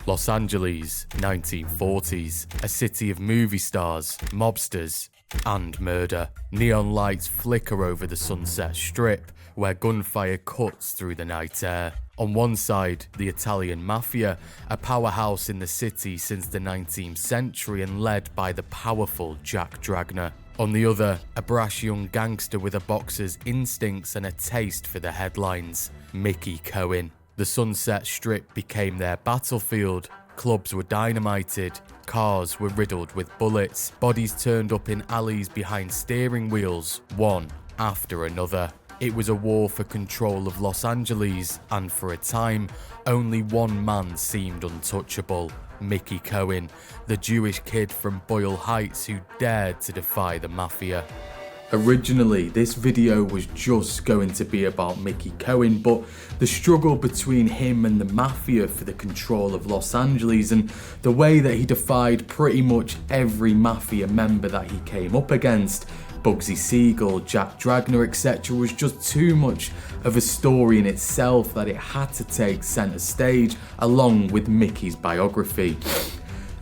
Los Angeles, 1940s, a city of movie stars, mobsters, and murder. Neon lights flicker over the Sunset Strip, where gunfire cuts through the night air. On one side, the Italian Mafia, a powerhouse in the city since the 19th century and led by the powerful Jack Dragner. On the other, a brash young gangster with a boxer's instincts and a taste for the headlines, Mickey Cohen. The Sunset Strip became their battlefield. Clubs were dynamited, cars were riddled with bullets, bodies turned up in alleys behind steering wheels, one after another. It was a war for control of Los Angeles, and for a time, only one man seemed untouchable: Mickey Cohen, the Jewish kid from Boyle Heights who dared to defy the Mafia. Originally, this video was just going to be about Mickey Cohen, but the struggle between him and the Mafia for the control of Los Angeles and the way that he defied pretty much every Mafia member that he came up against, Bugsy Siegel, Jack Dragner, etc., was just too much of a story in itself that it had to take centre stage along with Mickey's biography.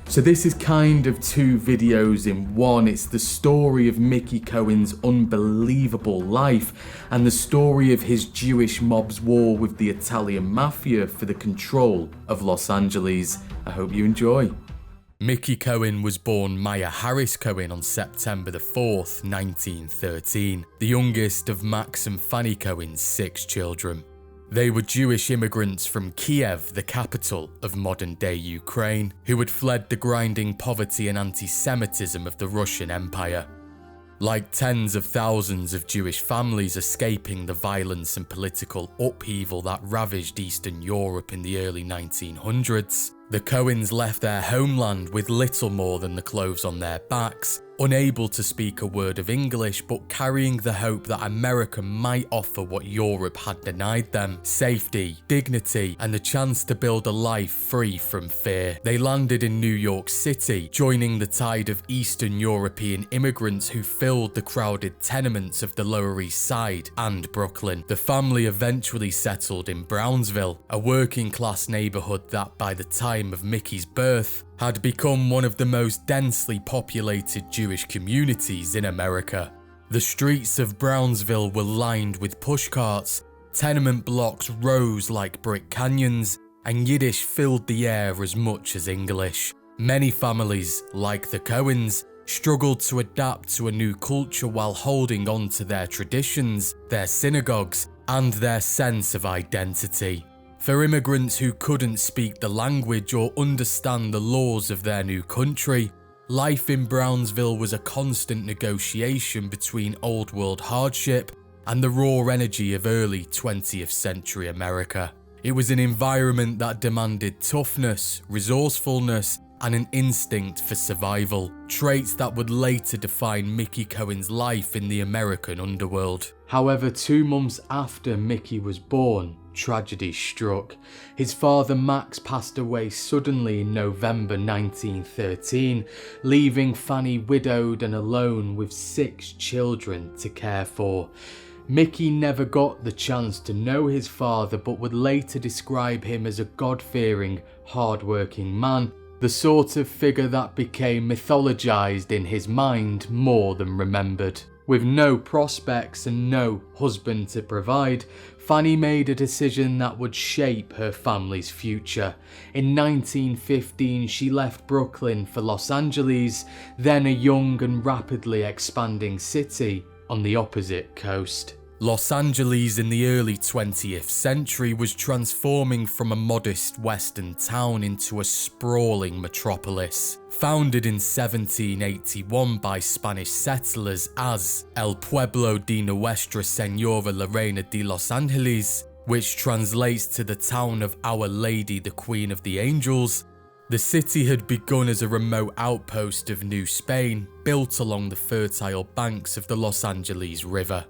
So this is kind of two videos in one. It's the story of Mickey Cohen's unbelievable life and the story of his Jewish mob's war with the Italian Mafia for the control of Los Angeles. I hope you enjoy. Mickey Cohen was born Maya Harris Cohen on September the 4th, 1913, the youngest of Max and Fanny Cohen's 6 children. They were Jewish immigrants from Kiev, the capital of modern-day Ukraine, who had fled the grinding poverty and anti-Semitism of the Russian Empire. Like tens of thousands of Jewish families escaping the violence and political upheaval that ravaged Eastern Europe in the early 1900s, the Cohens left their homeland with little more than the clothes on their backs, unable to speak a word of English but carrying the hope that America might offer what Europe had denied them: safety, dignity, and the chance to build a life free from fear. They landed in New York City, joining the tide of Eastern European immigrants who filled the crowded tenements of the Lower East Side and Brooklyn. The family eventually settled in Brownsville, a working-class neighborhood that by the time of Mickey's birth had become one of the most densely populated Jewish communities in America. The streets of Brownsville were lined with pushcarts, tenement blocks rose like brick canyons, and Yiddish filled the air as much as English. Many families, like the Cohens, struggled to adapt to a new culture while holding on to their traditions, their synagogues, and their sense of identity. For immigrants who couldn't speak the language or understand the laws of their new country, life in Brownsville was a constant negotiation between old world hardship and the raw energy of early 20th century America. It was an environment that demanded toughness, resourcefulness, and an instinct for survival, traits that would later define Mickey Cohen's life in the American underworld. However, 2 months after Mickey was born, tragedy struck. His father Max passed away suddenly in November 1913, leaving Fanny widowed and alone with 6 children to care for. Mickey never got the chance to know his father, but would later describe him as a God-fearing, hard-working man, the sort of figure that became mythologized in his mind more than remembered. With no prospects and no husband to provide, Fanny made a decision that would shape her family's future. In 1915, she left Brooklyn for Los Angeles, then a young and rapidly expanding city on the opposite coast. Los Angeles in the early 20th century was transforming from a modest western town into a sprawling metropolis. Founded in 1781 by Spanish settlers as El Pueblo de Nuestra Señora la Reina de Los Angeles, which translates to the town of Our Lady the Queen of the Angels, the city had begun as a remote outpost of New Spain, built along the fertile banks of the Los Angeles River.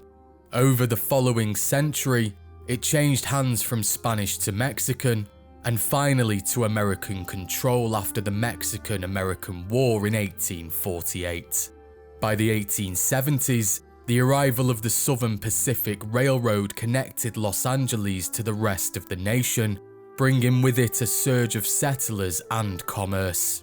Over the following century, it changed hands from Spanish to Mexican, and finally to American control after the Mexican-American War in 1848. By the 1870s, the arrival of the Southern Pacific Railroad connected Los Angeles to the rest of the nation, bringing with it a surge of settlers and commerce.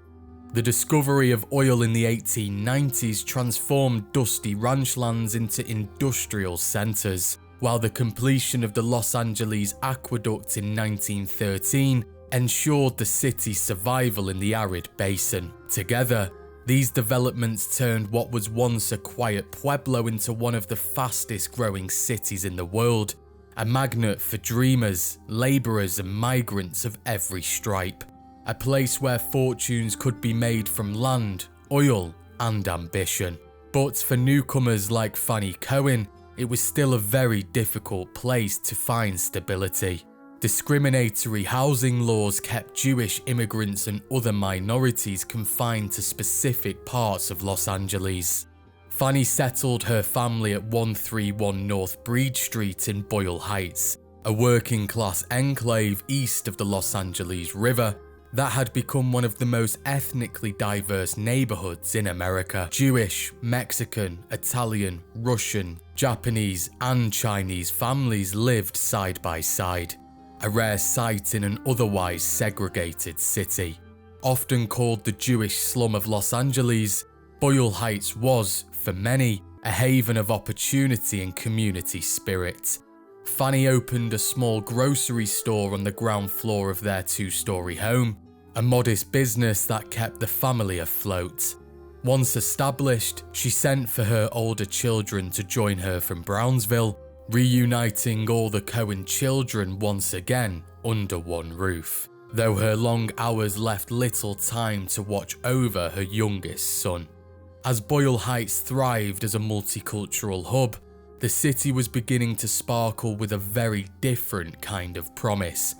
The discovery of oil in the 1890s transformed dusty ranchlands into industrial centres, while the completion of the Los Angeles Aqueduct in 1913 ensured the city's survival in the arid basin. Together, these developments turned what was once a quiet pueblo into one of the fastest growing cities in the world, a magnet for dreamers, labourers and migrants of every stripe. A place where fortunes could be made from land, oil and ambition. But for newcomers like Fanny Cohen, it was still a very difficult place to find stability. Discriminatory housing laws kept Jewish immigrants and other minorities confined to specific parts of Los Angeles. Fanny settled her family at 131 North Breed Street in Boyle Heights, a working-class enclave east of the Los Angeles River that had become one of the most ethnically diverse neighborhoods in America. Jewish, Mexican, Italian, Russian, Japanese and Chinese families lived side by side, a rare sight in an otherwise segregated city. Often called the Jewish slum of Los Angeles, Boyle Heights was, for many, a haven of opportunity and community spirit. Fanny opened a small grocery store on the ground floor of their two-story home, a modest business that kept the family afloat. Once established, she sent for her older children to join her from Brownsville, reuniting all the Cohen children once again under one roof, though her long hours left little time to watch over her youngest son. As Boyle Heights thrived as a multicultural hub, the city was beginning to sparkle with a very different kind of promise: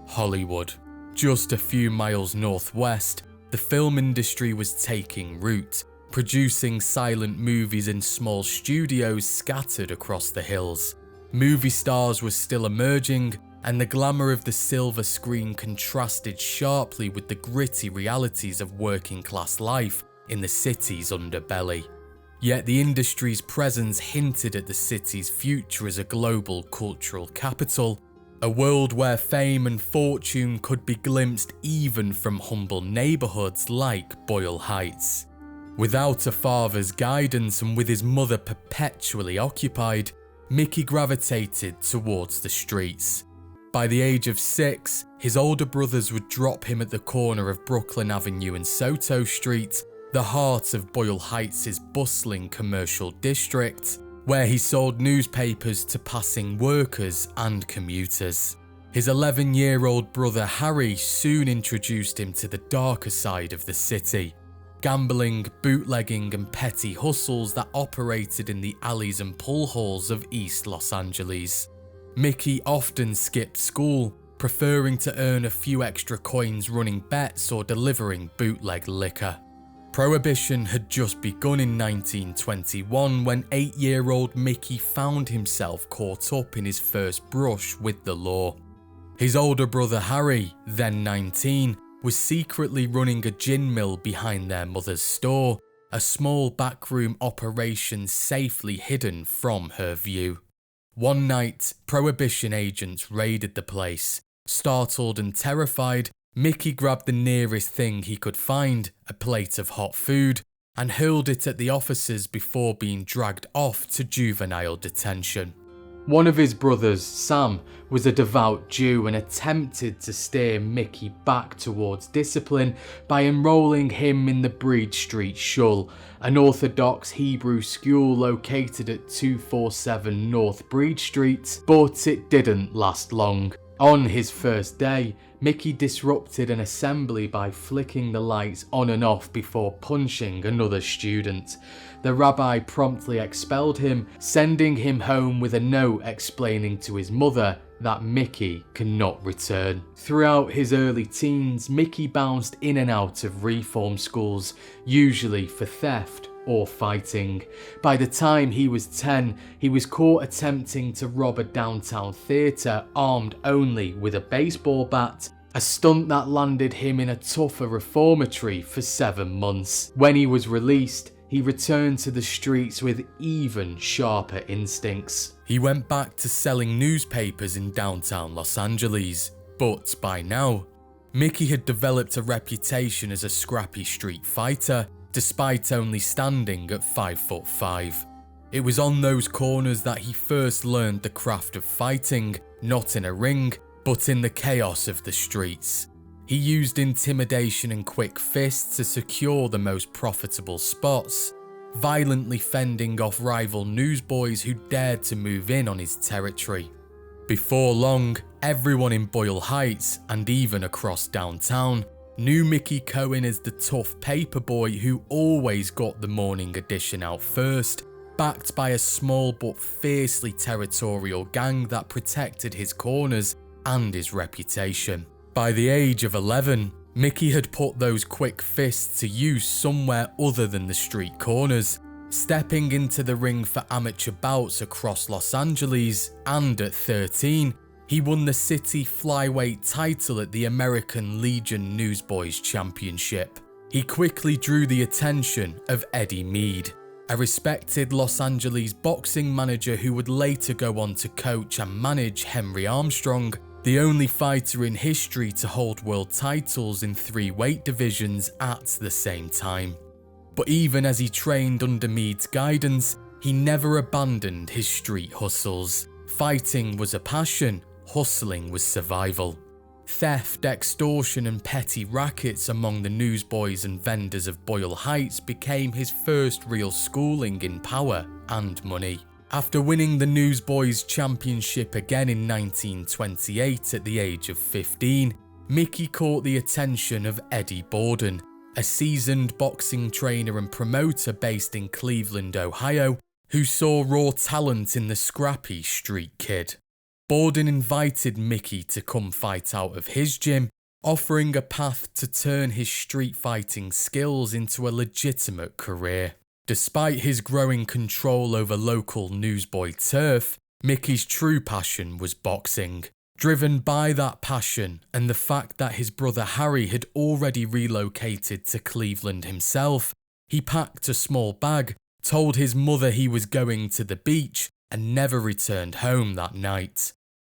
Hollywood. Just a few miles northwest, the film industry was taking root, producing silent movies in small studios scattered across the hills. Movie stars were still emerging, and the glamour of the silver screen contrasted sharply with the gritty realities of working-class life in the city's underbelly. Yet the industry's presence hinted at the city's future as a global cultural capital, a world where fame and fortune could be glimpsed even from humble neighbourhoods like Boyle Heights. Without a father's guidance and with his mother perpetually occupied, Mickey gravitated towards the streets. By the age of 6, his older brothers would drop him at the corner of Brooklyn Avenue and Soto Street, the heart of Boyle Heights' bustling commercial district, where he sold newspapers to passing workers and commuters. His 11-year-old brother Harry soon introduced him to the darker side of the city, gambling, bootlegging and petty hustles that operated in the alleys and pool halls of East Los Angeles. Mickey often skipped school, preferring to earn a few extra coins running bets or delivering bootleg liquor. Prohibition had just begun in 1921 when 8-year-old Mickey found himself caught up in his first brush with the law. His older brother Harry, then 19, was secretly running a gin mill behind their mother's store, a small backroom operation safely hidden from her view. One night, Prohibition agents raided the place. Startled and terrified, Mickey grabbed the nearest thing he could find, a plate of hot food, and hurled it at the officers before being dragged off to juvenile detention. One of his brothers, Sam, was a devout Jew and attempted to steer Mickey back towards discipline by enrolling him in the Breed Street Shul, an Orthodox Hebrew school located at 247 North Breed Street, but it didn't last long. On his first day, Mickey disrupted an assembly by flicking the lights on and off before punching another student. The rabbi promptly expelled him, sending him home with a note explaining to his mother that Mickey cannot return. Throughout his early teens, Mickey bounced in and out of reform schools, usually for theft or fighting. By the time he was 10, he was caught attempting to rob a downtown theatre armed only with a baseball bat, a stunt that landed him in a tougher reformatory for 7 months. When he was released, he returned to the streets with even sharper instincts. He went back to selling newspapers in downtown Los Angeles, But by now, Mickey had developed a reputation as a scrappy street fighter, despite only standing at 5'5". It was on those corners that he first learned the craft of fighting, not in a ring, but in the chaos of the streets. He used intimidation and quick fists to secure the most profitable spots, violently fending off rival newsboys who dared to move in on his territory. Before long, everyone in Boyle Heights, and even across downtown, knew Mickey Cohen as the tough paperboy who always got the morning edition out first, backed by a small but fiercely territorial gang that protected his corners and his reputation. By the age of 11, Mickey had put those quick fists to use somewhere other than the street corners, stepping into the ring for amateur bouts across Los Angeles, and at 13, he won the city flyweight title at the American Legion Newsboys Championship. He quickly drew the attention of Eddie Mead, a respected Los Angeles boxing manager who would later go on to coach and manage Henry Armstrong, the only fighter in history to hold world titles in 3 weight divisions at the same time. But even as he trained under Mead's guidance, he never abandoned his street hustles. Fighting was a passion, hustling was survival. Theft, extortion and petty rackets among the newsboys and vendors of Boyle Heights became his first real schooling in power and money. After winning the Newsboys Championship again in 1928 at the age of 15, Mickey caught the attention of Eddie Borden, a seasoned boxing trainer and promoter based in Cleveland, Ohio, who saw raw talent in the scrappy street kid. Borden invited Mickey to come fight out of his gym, offering a path to turn his street fighting skills into a legitimate career. Despite his growing control over local newsboy turf, Mickey's true passion was boxing. Driven by that passion and the fact that his brother Harry had already relocated to Cleveland himself, he packed a small bag, told his mother he was going to the beach, and never returned home that night.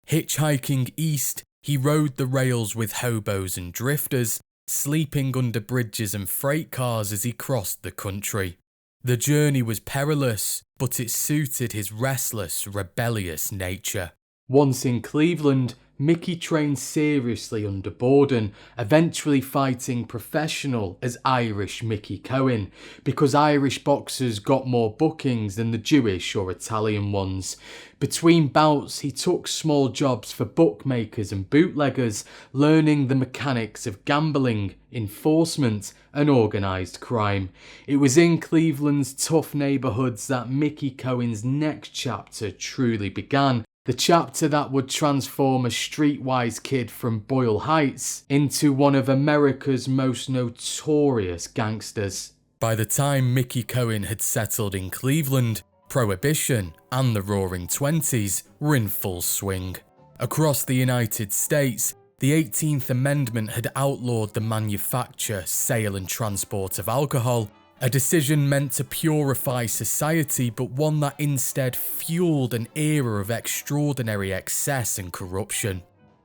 Hitchhiking east, he rode the rails with hobos and drifters, sleeping under bridges and freight cars as he crossed the country. The journey was perilous, but it suited his restless, rebellious nature. Once in Cleveland, Mickey trained seriously under Borden, eventually fighting professional as Irish Mickey Cohen, because Irish boxers got more bookings than the Jewish or Italian ones. Between bouts, he took small jobs for bookmakers and bootleggers, learning the mechanics of gambling, enforcement, and organised crime. It was in Cleveland's tough neighbourhoods that Mickey Cohen's next chapter truly began. The chapter that would transform a streetwise kid from Boyle Heights into one of America's most notorious gangsters. By the time Mickey Cohen had settled in Cleveland, Prohibition and the Roaring Twenties were in full swing. Across the United States, the 18th Amendment had outlawed the manufacture, sale and transport of alcohol, a decision meant to purify society, but one that instead fueled an era of extraordinary excess and corruption.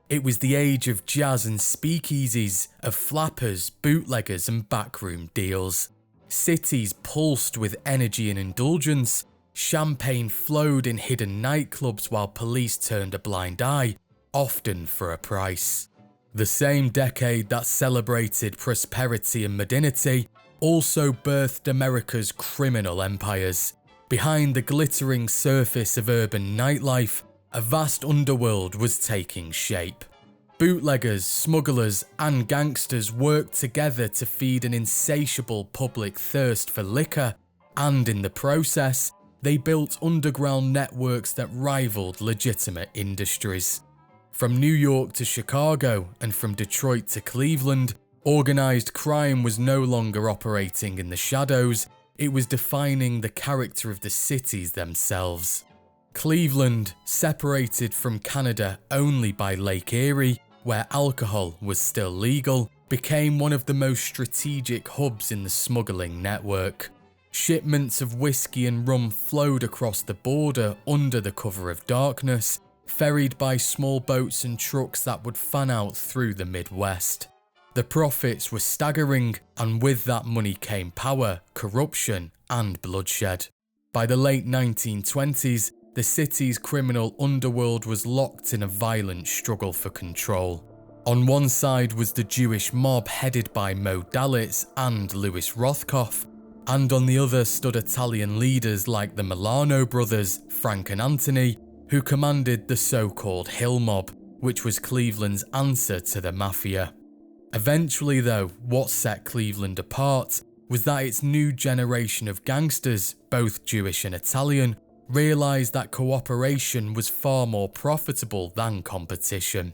It was the age of jazz and speakeasies, of flappers, bootleggers and backroom deals. Cities pulsed with energy and indulgence. Champagne flowed in hidden nightclubs while police turned a blind eye, often for a price. The same decade that celebrated prosperity and modernity also birthed America's criminal empires. Behind the glittering surface of urban nightlife, a vast underworld was taking shape. Bootleggers, smugglers, and gangsters worked together to feed an insatiable public thirst for liquor, and in the process, they built underground networks that rivaled legitimate industries. From New York to Chicago, and from Detroit to Cleveland, organised crime was no longer operating in the shadows, it was defining the character of the cities themselves. Cleveland, separated from Canada only by Lake Erie, where alcohol was still legal, became one of the most strategic hubs in the smuggling network. Shipments of whiskey and rum flowed across the border under the cover of darkness, ferried by small boats and trucks that would fan out through the Midwest. The profits were staggering, and with that money came power, corruption, and bloodshed. By the late 1920s, the city's criminal underworld was locked in a violent struggle for control. On one side was the Jewish mob headed by Mo Dalitz and Louis Rothkopf, and on the other stood Italian leaders like the Milano brothers, Frank and Anthony, who commanded the so-called Hill Mob, which was Cleveland's answer to the Mafia. Eventually though, what set Cleveland apart was that its new generation of gangsters, both Jewish and Italian, realised that cooperation was far more profitable than competition.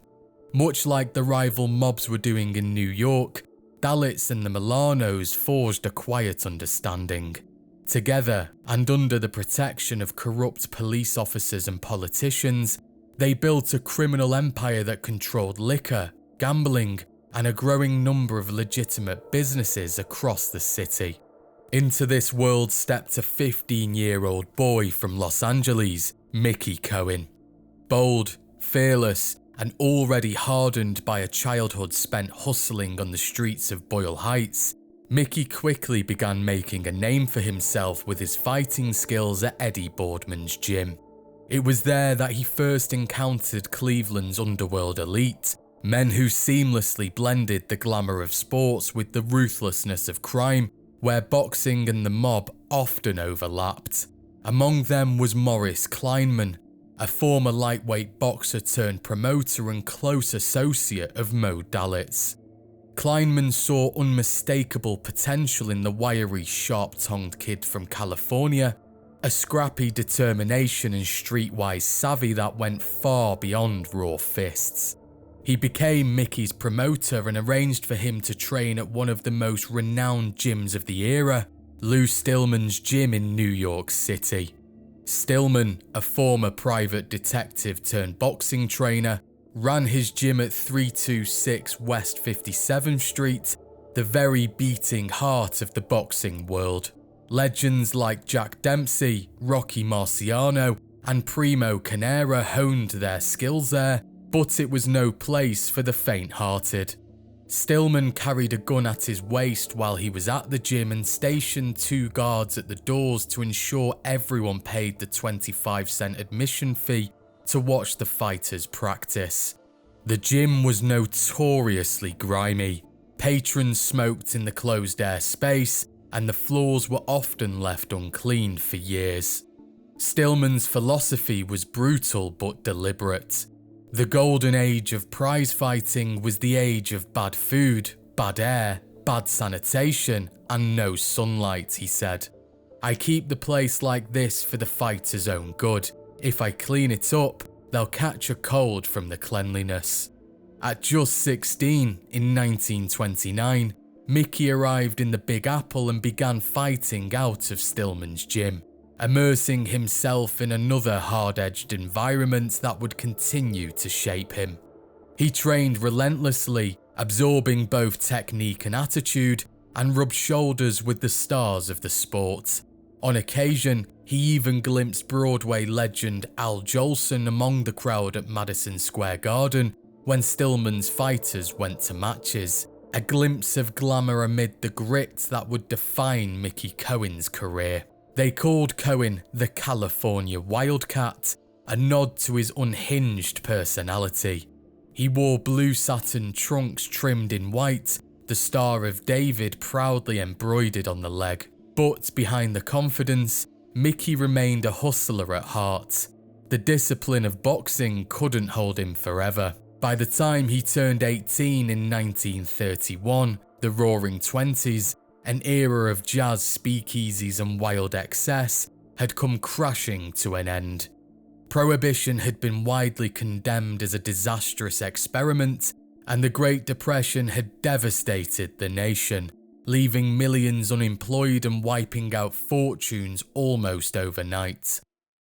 Much like the rival mobs were doing in New York, Dalitz and the Milanos forged a quiet understanding. Together, and under the protection of corrupt police officers and politicians, they built a criminal empire that controlled liquor, gambling, and a growing number of legitimate businesses across the city. Into this world stepped a 15-year-old boy from Los Angeles, Mickey Cohen. Bold, fearless, and already hardened by a childhood spent hustling on the streets of Boyle Heights, Mickey quickly began making a name for himself with his fighting skills at Eddie Boardman's gym. It was there that he first encountered Cleveland's underworld elite, men who seamlessly blended the glamour of sports with the ruthlessness of crime, where boxing and the mob often overlapped. Among them was Morris Kleinman, a former lightweight boxer turned promoter and close associate of Mo Dalitz. Kleinman saw unmistakable potential in the wiry, sharp-tongued kid from California, a scrappy determination and streetwise savvy that went far beyond raw fists. He became Mickey's promoter and arranged for him to train at one of the most renowned gyms of the era, Lou Stillman's gym in New York City. Stillman, a former private detective turned boxing trainer, ran his gym at 326 West 57th Street, the very beating heart of the boxing world. Legends like Jack Dempsey, Rocky Marciano, and Primo Carnera honed their skills there, but it was no place for the faint-hearted. Stillman carried a gun at his waist while he was at the gym and stationed 2 guards at the doors to ensure everyone paid the 25-cent admission fee to watch the fighters practice. The gym was notoriously grimy. Patrons smoked in the closed-air space, and the floors were often left unclean for years. Stillman's philosophy was brutal but deliberate. The golden age of prize fighting was the age of bad food, bad air, bad sanitation, and no sunlight, he said. I keep the place like this for the fighters' own good. If I clean it up, they'll catch a cold from the cleanliness. At just 16, in 1929, Mickey arrived in the Big Apple and began fighting out of Stillman's gym, immersing himself in another hard-edged environment that would continue to shape him. He trained relentlessly, absorbing both technique and attitude, and rubbed shoulders with the stars of the sport. On occasion, he even glimpsed Broadway legend Al Jolson among the crowd at Madison Square Garden when Stillman's fighters went to matches, a glimpse of glamour amid the grit that would define Mickey Cohen's career. They called Cohen the California Wildcat, a nod to his unhinged personality. He wore blue satin trunks trimmed in white, the Star of David proudly embroidered on the leg. But behind the confidence, Mickey remained a hustler at heart. The discipline of boxing couldn't hold him forever. By the time he turned 18 in 1931, the Roaring Twenties, an era of jazz speakeasies and wild excess, had come crashing to an end. Prohibition had been widely condemned as a disastrous experiment, and the Great Depression had devastated the nation, leaving millions unemployed and wiping out fortunes almost overnight.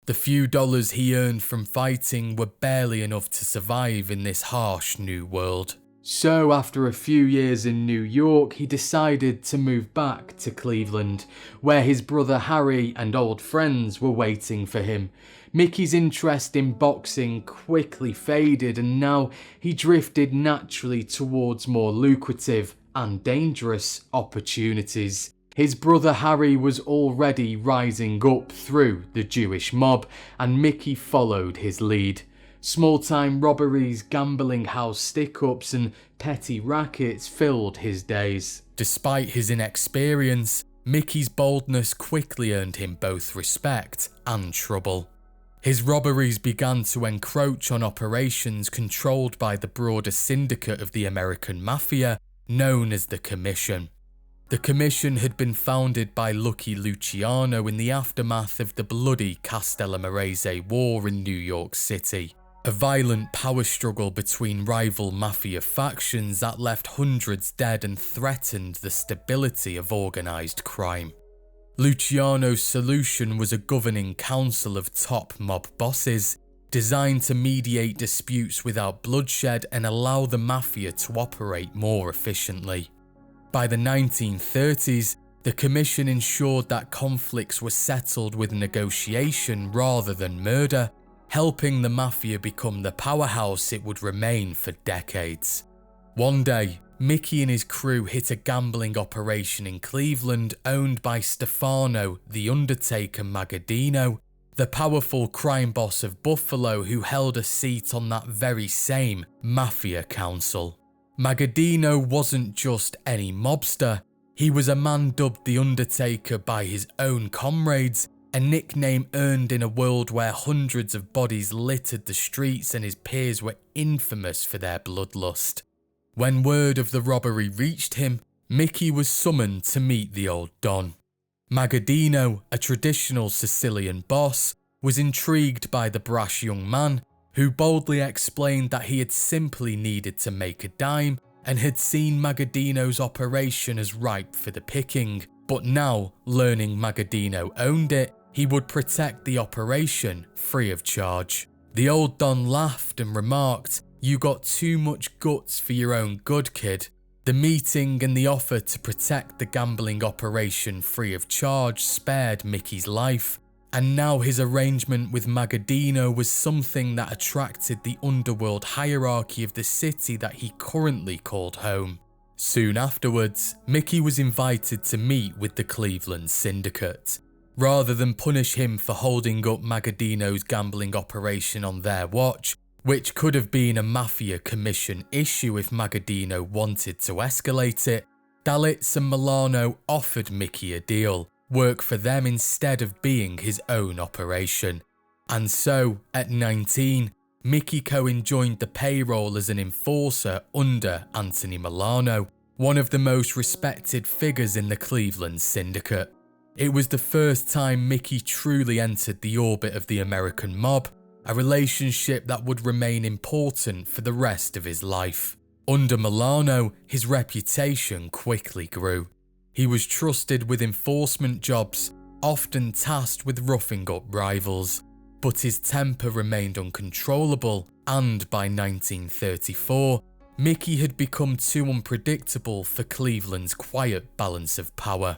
The few dollars he earned from fighting were barely enough to survive in this harsh new world. So after a few years in New York, he decided to move back to Cleveland, where his brother Harry and old friends were waiting for him, Mickey's interest in boxing quickly faded, and now he drifted naturally towards more lucrative and dangerous opportunities. His brother Harry was already rising up through the Jewish mob, and Mickey followed his lead. Small-time robberies, gambling house stick-ups and petty rackets filled his days. Despite his inexperience, Mickey's boldness quickly earned him both respect and trouble. His robberies began to encroach on operations controlled by the broader syndicate of the American Mafia, known as the Commission. The Commission had been founded by Lucky Luciano in the aftermath of the bloody Castellamarese War in New York City, a violent power struggle between rival mafia factions that left hundreds dead and threatened the stability of organised crime. Luciano's solution was a governing council of top mob bosses, designed to mediate disputes without bloodshed and allow the mafia to operate more efficiently. By the 1930s, the Commission ensured that conflicts were settled with negotiation rather than murder, helping the mafia become the powerhouse it would remain for decades. One day, Mickey and his crew hit a gambling operation in Cleveland owned by Stefano "The Undertaker" Magaddino, the powerful crime boss of Buffalo who held a seat on that very same mafia council. Magaddino wasn't just any mobster, he was a man dubbed "The Undertaker" by his own comrades, a nickname earned in a world where hundreds of bodies littered the streets and his peers were infamous for their bloodlust. When word of the robbery reached him, Mickey was summoned to meet the old Don. Magaddino, a traditional Sicilian boss, was intrigued by the brash young man, who boldly explained that he had simply needed to make a dime and had seen Magaddino's operation as ripe for the picking, but now, learning Magaddino owned it, he would protect the operation free of charge. The old Don laughed and remarked, "You got too much guts for your own good, kid." The meeting and the offer to protect the gambling operation free of charge spared Mickey's life, and now his arrangement with Magaddino was something that attracted the underworld hierarchy of the city that he currently called home. Soon afterwards, Mickey was invited to meet with the Cleveland Syndicate. Rather than punish him for holding up Magaddino's gambling operation on their watch, which could have been a Mafia Commission issue if Magaddino wanted to escalate it, Dalitz and Milano offered Mickey a deal, work for them instead of being his own operation. And so, at 19, Mickey Cohen joined the payroll as an enforcer under Anthony Milano, one of the most respected figures in the Cleveland Syndicate. It was the first time Mickey truly entered the orbit of the American mob, a relationship that would remain important for the rest of his life. Under Milano, his reputation quickly grew. He was trusted with enforcement jobs, often tasked with roughing up rivals, but his temper remained uncontrollable, and by 1934, Mickey had become too unpredictable for Cleveland's quiet balance of power.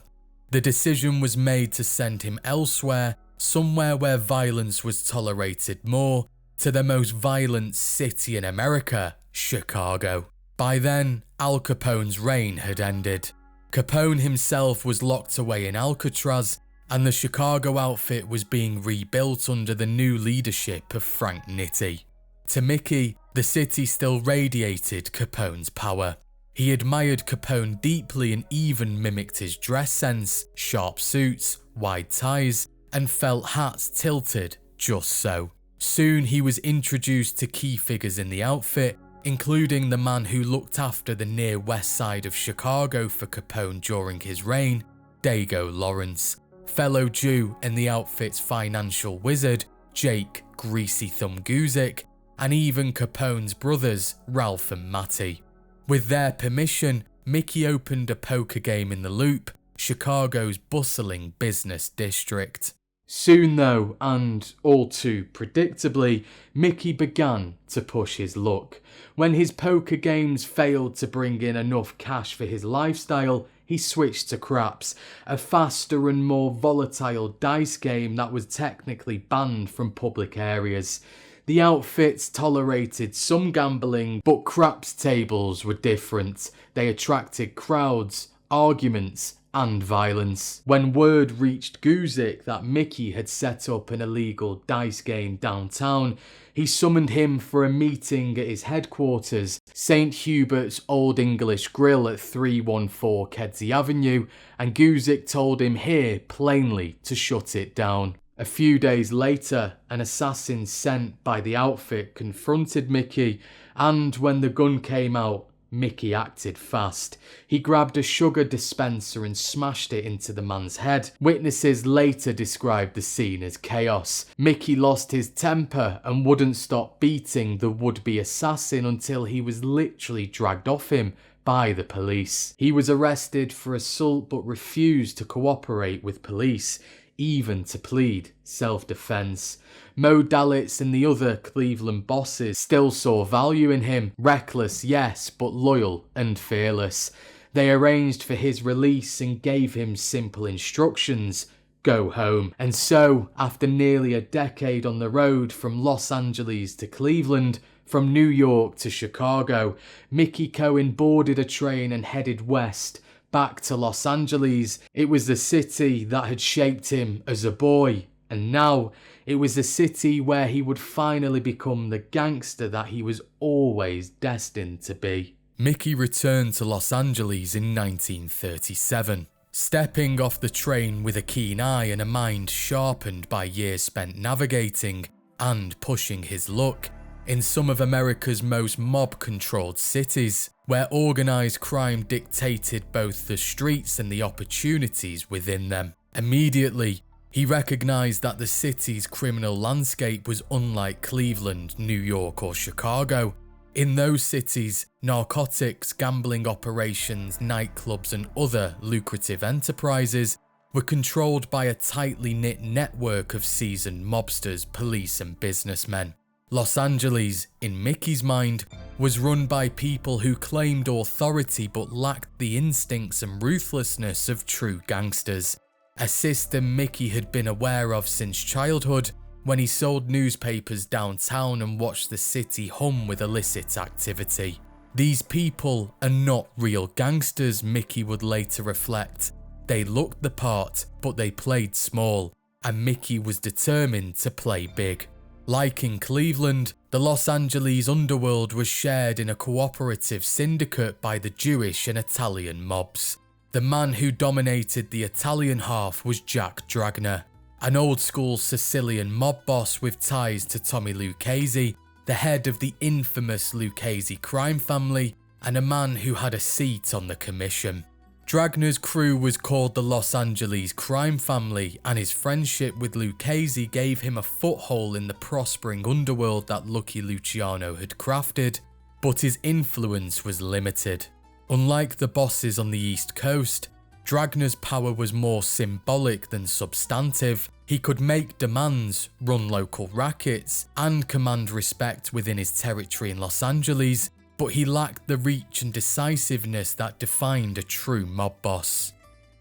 The decision was made to send him elsewhere, somewhere where violence was tolerated more, to the most violent city in America, Chicago. By then, Al Capone's reign had ended. Capone himself was locked away in Alcatraz, and the Chicago outfit was being rebuilt under the new leadership of Frank Nitti. To Mickey, the city still radiated Capone's power. He admired Capone deeply and even mimicked his dress sense, sharp suits, wide ties, and felt hats tilted just so. Soon he was introduced to key figures in the outfit, including the man who looked after the near west side of Chicago for Capone during his reign, Dago Lawrence, fellow Jew and the outfit's financial wizard, Jake Greasy Thumb Guzik, and even Capone's brothers, Ralph and Matty. With their permission, Mickey opened a poker game in the Loop, Chicago's bustling business district. Soon though, and all too predictably, Mickey began to push his luck. When his poker games failed to bring in enough cash for his lifestyle, he switched to craps, a faster and more volatile dice game that was technically banned from public areas. The outfits tolerated some gambling, but craps tables were different. They attracted crowds, arguments, and violence. When word reached Guzik that Mickey had set up an illegal dice game downtown, he summoned him for a meeting at his headquarters, St. Hubert's Old English Grill at 314 Kedzie Avenue, and Guzik told him here plainly to shut it down. A few days later, an assassin sent by the outfit confronted Mickey, and when the gun came out, Mickey acted fast. He grabbed a sugar dispenser and smashed it into the man's head. Witnesses later described the scene as chaos. Mickey lost his temper and wouldn't stop beating the would-be assassin until he was literally dragged off him by the police. He was arrested for assault but refused to cooperate with police, even to plead self-defense. Mo Dalitz and the other Cleveland bosses still saw value in him. Reckless, yes, but loyal and fearless. They arranged for his release and gave him simple instructions: go home. And so, after nearly a decade on the road from Los Angeles to Cleveland, from New York to Chicago, Mickey Cohen boarded a train and headed west, back to Los Angeles. It was the city that had shaped him as a boy, and now it was the city where he would finally become the gangster that he was always destined to be. Mickey returned to Los Angeles in 1937, stepping off the train with a keen eye and a mind sharpened by years spent navigating and pushing his luck in some of America's most mob-controlled cities, where organised crime dictated both the streets and the opportunities within them. Immediately, he recognised that the city's criminal landscape was unlike Cleveland, New York or Chicago. In those cities, narcotics, gambling operations, nightclubs and other lucrative enterprises were controlled by a tightly knit network of seasoned mobsters, police and businessmen. Los Angeles, in Mickey's mind, was run by people who claimed authority but lacked the instincts and ruthlessness of true gangsters, a system Mickey had been aware of since childhood when he sold newspapers downtown and watched the city hum with illicit activity. These people are not real gangsters, Mickey would later reflect. They looked the part, but they played small, and Mickey was determined to play big. Like in Cleveland, the Los Angeles underworld was shared in a cooperative syndicate by the Jewish and Italian mobs. The man who dominated the Italian half was Jack Dragner, an old-school Sicilian mob boss with ties to Tommy Lucchese, the head of the infamous Lucchese crime family, and a man who had a seat on the commission. Dragner's crew was called the Los Angeles Crime Family, and his friendship with Lucchese gave him a foothold in the prospering underworld that Lucky Luciano had crafted, but his influence was limited. Unlike the bosses on the East Coast, Dragner's power was more symbolic than substantive. He could make demands, run local rackets, and command respect within his territory in Los Angeles, but he lacked the reach and decisiveness that defined a true mob boss.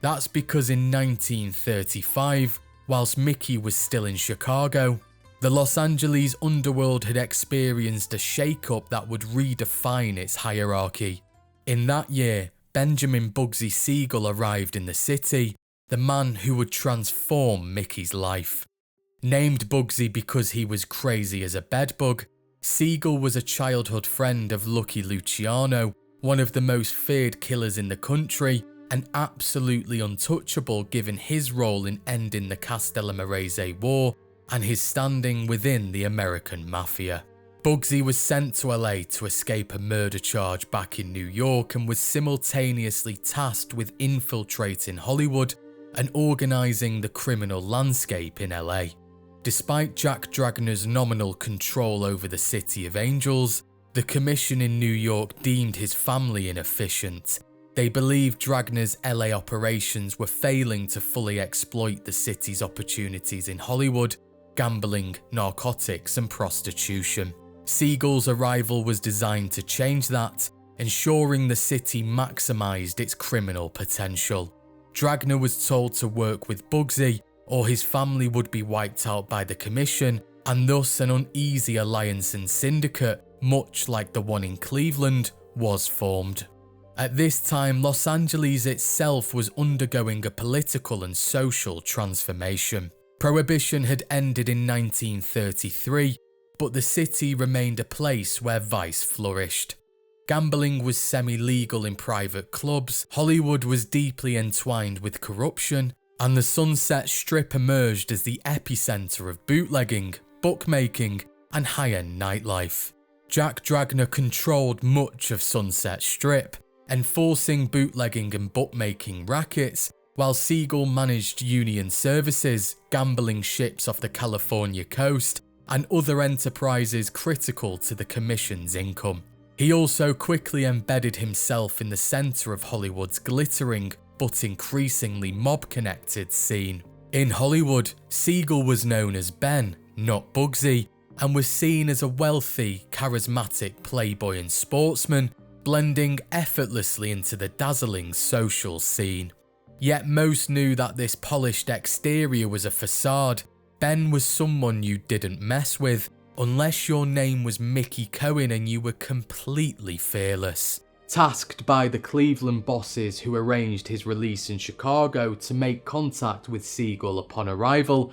That's because in 1935, whilst Mickey was still in Chicago, the Los Angeles underworld had experienced a shake-up that would redefine its hierarchy. In that year, Benjamin Bugsy Siegel arrived in the city, the man who would transform Mickey's life. Named Bugsy because he was crazy as a bedbug, Siegel was a childhood friend of Lucky Luciano, one of the most feared killers in the country, and absolutely untouchable given his role in ending the Castellamarese War and his standing within the American Mafia. Bugsy was sent to LA to escape a murder charge back in New York and was simultaneously tasked with infiltrating Hollywood and organising the criminal landscape in LA. Despite Jack Dragner's nominal control over the City of Angels, the commission in New York deemed his family inefficient. They believed Dragner's LA operations were failing to fully exploit the city's opportunities in Hollywood, gambling, narcotics and prostitution. Siegel's arrival was designed to change that, ensuring the city maximised its criminal potential. Dragna was told to work with Bugsy, or his family would be wiped out by the Commission, and thus an uneasy alliance and syndicate, much like the one in Cleveland, was formed. At this time, Los Angeles itself was undergoing a political and social transformation. Prohibition had ended in 1933, but the city remained a place where vice flourished. Gambling was semi-legal in private clubs, Hollywood was deeply entwined with corruption, and the Sunset Strip emerged as the epicenter of bootlegging, bookmaking, and high-end nightlife. Jack Dragna controlled much of Sunset Strip, enforcing bootlegging and bookmaking rackets, while Siegel managed union services, gambling ships off the California coast, and other enterprises critical to the Commission's income. He also quickly embedded himself in the centre of Hollywood's glittering but increasingly mob-connected scene. In Hollywood, Siegel was known as Ben, not Bugsy, and was seen as a wealthy, charismatic playboy and sportsman, blending effortlessly into the dazzling social scene. Yet most knew that this polished exterior was a facade. Ben was someone you didn't mess with, unless your name was Mickey Cohen and you were completely fearless. Tasked by the Cleveland bosses who arranged his release in Chicago to make contact with Siegel upon arrival,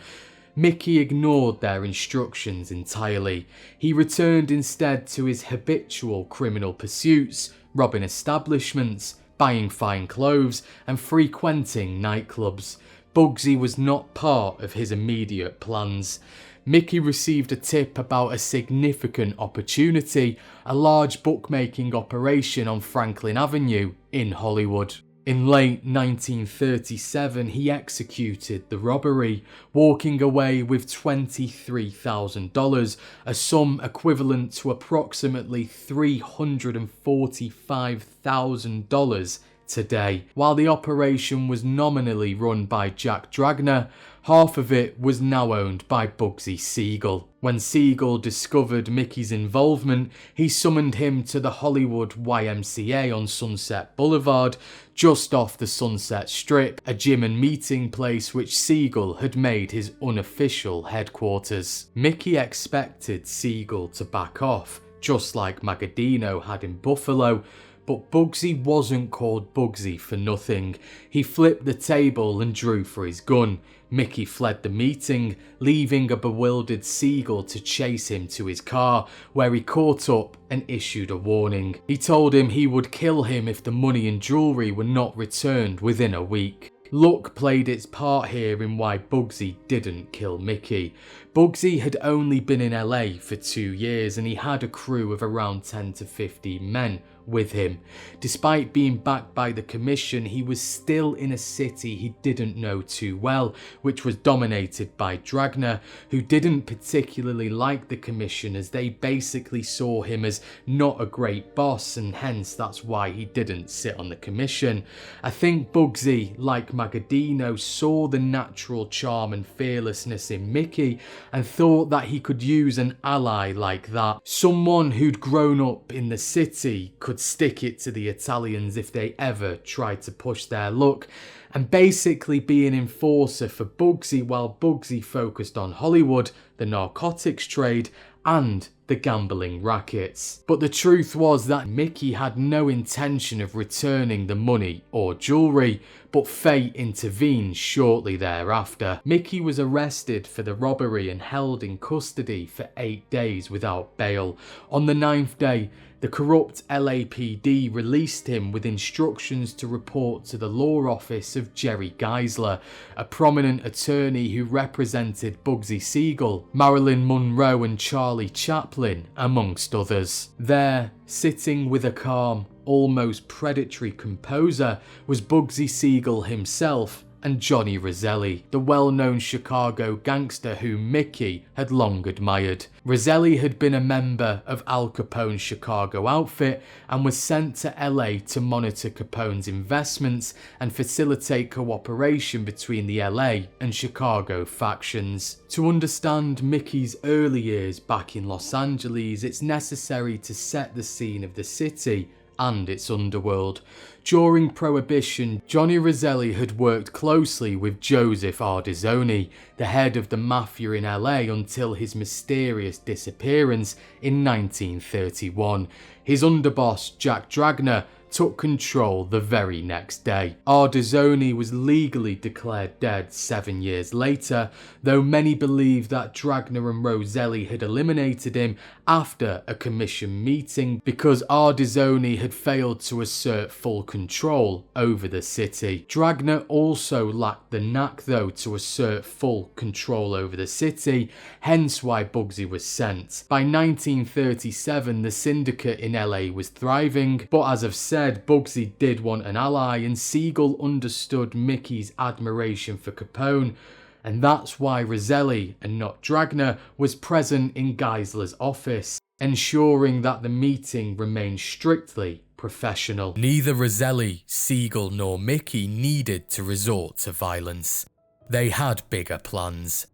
Mickey ignored their instructions entirely. He returned instead to his habitual criminal pursuits, robbing establishments, buying fine clothes, and frequenting nightclubs. Bugsy was not part of his immediate plans. Mickey received a tip about a significant opportunity, a large bookmaking operation on Franklin Avenue in Hollywood. In late 1937, he executed the robbery, walking away with $23,000, a sum equivalent to approximately $345,000 today. While the operation was nominally run by Jack Dragna, half of it was now owned by Bugsy Siegel. When Siegel discovered Mickey's involvement, he summoned him to the Hollywood YMCA on Sunset Boulevard, just off the Sunset Strip, a gym and meeting place which Siegel had made his unofficial headquarters. Mickey expected Siegel to back off, just like Magadino had in Buffalo, but Bugsy wasn't called Bugsy for nothing. He flipped the table and drew for his gun. Mickey fled the meeting, leaving a bewildered Siegel to chase him to his car, where he caught up and issued a warning. He told him he would kill him if the money and jewellery were not returned within a week. Luck played its part here in why Bugsy didn't kill Mickey. Bugsy had only been in LA for 2 years and he had a crew of around 10 to 15 men with him. Despite being backed by the Commission, he was still in a city he didn't know too well, which was dominated by Dragna, who didn't particularly like the Commission as they basically saw him as not a great boss, and hence that's why he didn't sit on the Commission. I think Bugsy, like Magadino, saw the natural charm and fearlessness in Mickey and thought that he could use an ally like that. Someone who'd grown up in the city, could stick it to the Italians if they ever tried to push their luck, and basically be an enforcer for Bugsy while Bugsy focused on Hollywood, the narcotics trade, and the gambling rackets. But the truth was that Mickey had no intention of returning the money or jewellery, but fate intervened shortly thereafter. Mickey was arrested for the robbery and held in custody for 8 days without bail. On the 9th day, the corrupt LAPD released him with instructions to report to the law office of Jerry Geisler, a prominent attorney who represented Bugsy Siegel, Marilyn Monroe and Charlie Chaplin, amongst others. There, sitting with a calm, almost predatory composure, was Bugsy Siegel himself and Johnny Roselli, the well-known Chicago gangster whom Mickey had long admired. Roselli had been a member of Al Capone's Chicago outfit and was sent to LA to monitor Capone's investments and facilitate cooperation between the LA and Chicago factions. To understand Mickey's early years back in Los Angeles, it's necessary to set the scene of the city and its underworld. During Prohibition, Johnny Roselli had worked closely with Joseph Ardizoni, the head of the Mafia in LA, until his mysterious disappearance in 1931. His underboss, Jack Dragner, took control the very next day. Ardizoni was legally declared dead 7 years later, though many believe that Dragner and Roselli had eliminated him after a commission meeting because Ardizoni had failed to assert full control over the city. Dragner also lacked the knack though to assert full control over the city, hence why Bugsy was sent. By 1937 the syndicate in LA was thriving, but as I've said, Bugsy did want an ally, and Siegel understood Mickey's admiration for Capone, and that's why Roselli, and not Dragner, was present in Geisler's office, ensuring that the meeting remained strictly professional. Neither Roselli, Siegel nor Mickey needed to resort to violence. They had bigger plans.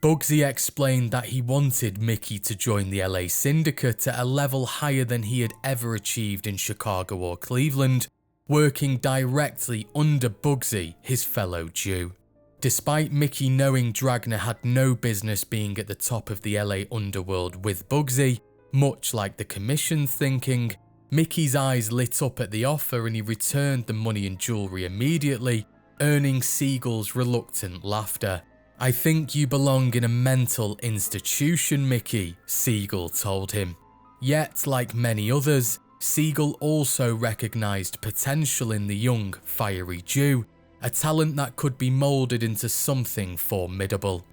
Bugsy explained that he wanted Mickey to join the LA syndicate at a level higher than he had ever achieved in Chicago or Cleveland, working directly under Bugsy, his fellow Jew. Despite Mickey knowing Dragner had no business being at the top of the LA underworld with Bugsy, much like the commission thinking, Mickey's eyes lit up at the offer and he returned the money and jewelry immediately, earning Siegel's reluctant laughter. "I think you belong in a mental institution, Mickey," Siegel told him. Yet, like many others, Siegel also recognised potential in the young, fiery Jew, a talent that could be moulded into something formidable.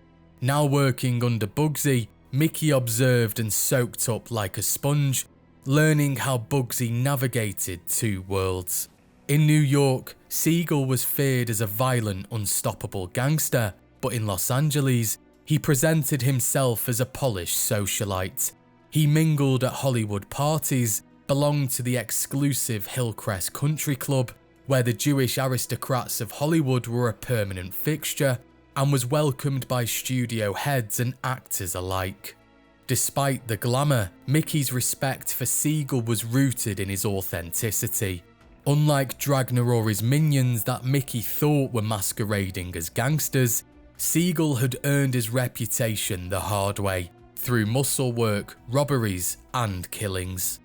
Now working under Bugsy, Mickey observed and soaked up like a sponge, learning how Bugsy navigated two worlds. In New York, Siegel was feared as a violent, unstoppable gangster, but in Los Angeles, he presented himself as a polished socialite. He mingled at Hollywood parties, belonged to the exclusive Hillcrest Country Club, where the Jewish aristocrats of Hollywood were a permanent fixture, and was welcomed by studio heads and actors alike. Despite the glamour, Mickey's respect for Siegel was rooted in his authenticity. Unlike Dragner or his minions that Mickey thought were masquerading as gangsters, Siegel had earned his reputation the hard way, through muscle work, robberies, and killings.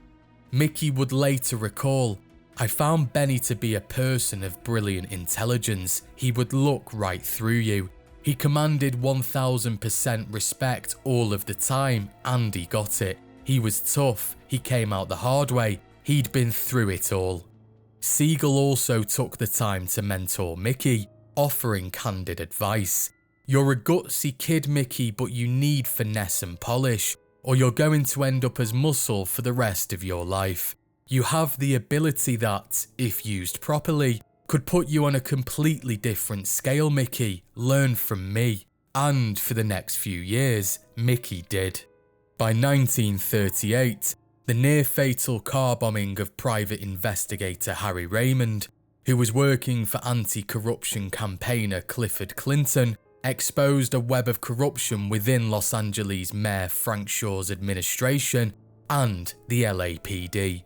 Mickey would later recall, "I found Benny to be a person of brilliant intelligence. He would look right through you. He commanded 1000% respect all of the time, and he got it. He was tough, he came out the hard way, he'd been through it all." Siegel also took the time to mentor Mickey, offering candid advice. "You're a gutsy kid, Mickey, but you need finesse and polish, or you're going to end up as muscle for the rest of your life. You have the ability that, if used properly, could put you on a completely different scale, Mickey. Learn from me." And for the next few years, Mickey did. By 1938, the near-fatal car bombing of private investigator Harry Raymond, who was working for anti-corruption campaigner Clifford Clinton, exposed a web of corruption within Los Angeles Mayor Frank Shaw's administration and the LAPD.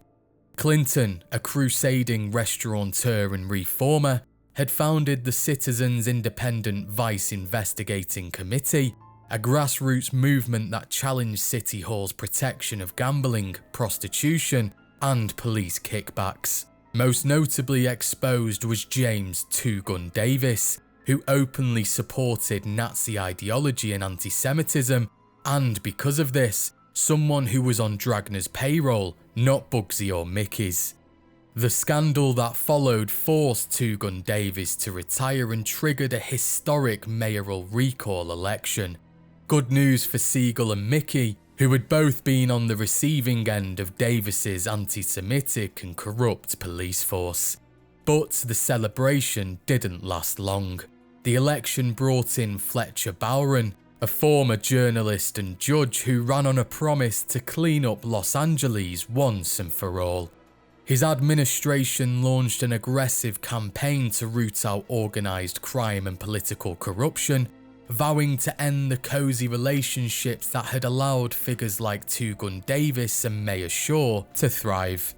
Clinton, a crusading restaurateur and reformer, had founded the Citizens Independent Vice Investigating Committee, a grassroots movement that challenged City Hall's protection of gambling, prostitution, and police kickbacks. Most notably exposed was James Two Gun Davis, who openly supported Nazi ideology and anti-Semitism, and because of this, someone who was on Dragner's payroll, not Bugsy or Mickey's. The scandal that followed forced Two Gun Davis to retire and triggered a historic mayoral recall election. Good news for Siegel and Mickey, who had both been on the receiving end of Davis's anti-Semitic and corrupt police force. But the celebration didn't last long. The election brought in Fletcher Bowron, a former journalist and judge who ran on a promise to clean up Los Angeles once and for all. His administration launched an aggressive campaign to root out organised crime and political corruption, vowing to end the cosy relationships that had allowed figures like Two Gun Davis and Mayor Shaw to thrive.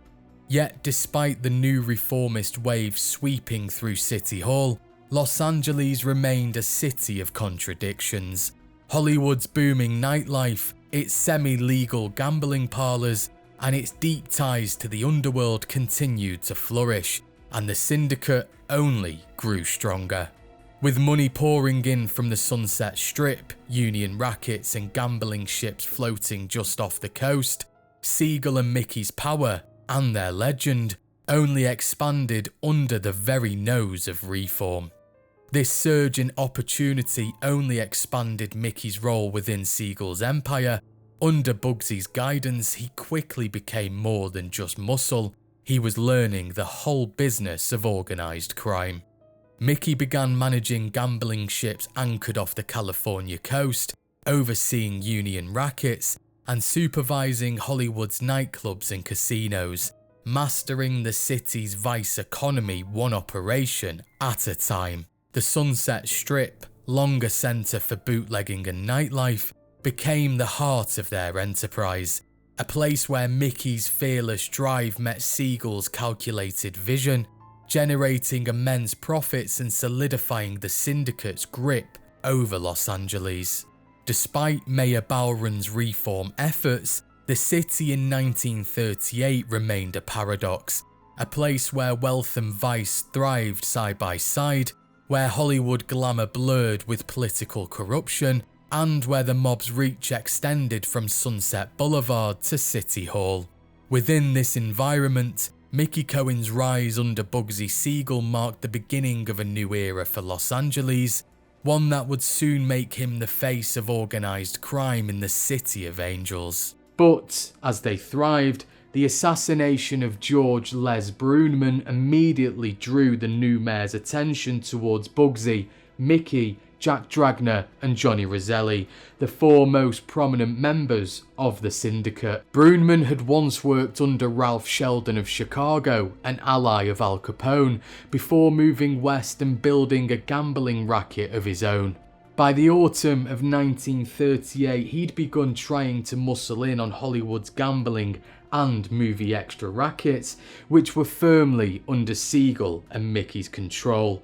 Yet despite the new reformist wave sweeping through City Hall, Los Angeles remained a city of contradictions. Hollywood's booming nightlife, its semi-legal gambling parlours, and its deep ties to the underworld continued to flourish, and the syndicate only grew stronger. With money pouring in from the Sunset Strip, union rackets and gambling ships floating just off the coast, Siegel and Mickey's power, and their legend, only expanded under the very nose of reform. This surge in opportunity only expanded Mickey's role within Siegel's empire. Under Bugsy's guidance, he quickly became more than just muscle. He was learning the whole business of organised crime. Mickey began managing gambling ships anchored off the California coast, overseeing union rackets, and supervising Hollywood's nightclubs and casinos, mastering the city's vice economy one operation at a time. The Sunset Strip, long a centre for bootlegging and nightlife, became the heart of their enterprise, a place where Mickey's fearless drive met Siegel's calculated vision, generating immense profits and solidifying the syndicate's grip over Los Angeles. Despite Mayor Bowron's reform efforts, the city in 1938 remained a paradox, a place where wealth and vice thrived side by side, where Hollywood glamour blurred with political corruption, and where the mob's reach extended from Sunset Boulevard to City Hall. Within this environment, Mickey Cohen's rise under Bugsy Siegel marked the beginning of a new era for Los Angeles, one that would soon make him the face of organised crime in the City of Angels. But, as they thrived, the assassination of George Les Brunman immediately drew the new mayor's attention towards Bugsy, Mickey, Jack Dragner and Johnny Roselli, the four most prominent members of the syndicate. Brunman had once worked under Ralph Sheldon of Chicago, an ally of Al Capone, before moving west and building a gambling racket of his own. By the autumn of 1938, he'd begun trying to muscle in on Hollywood's gambling and movie extra rackets, which were firmly under Siegel and Mickey's control.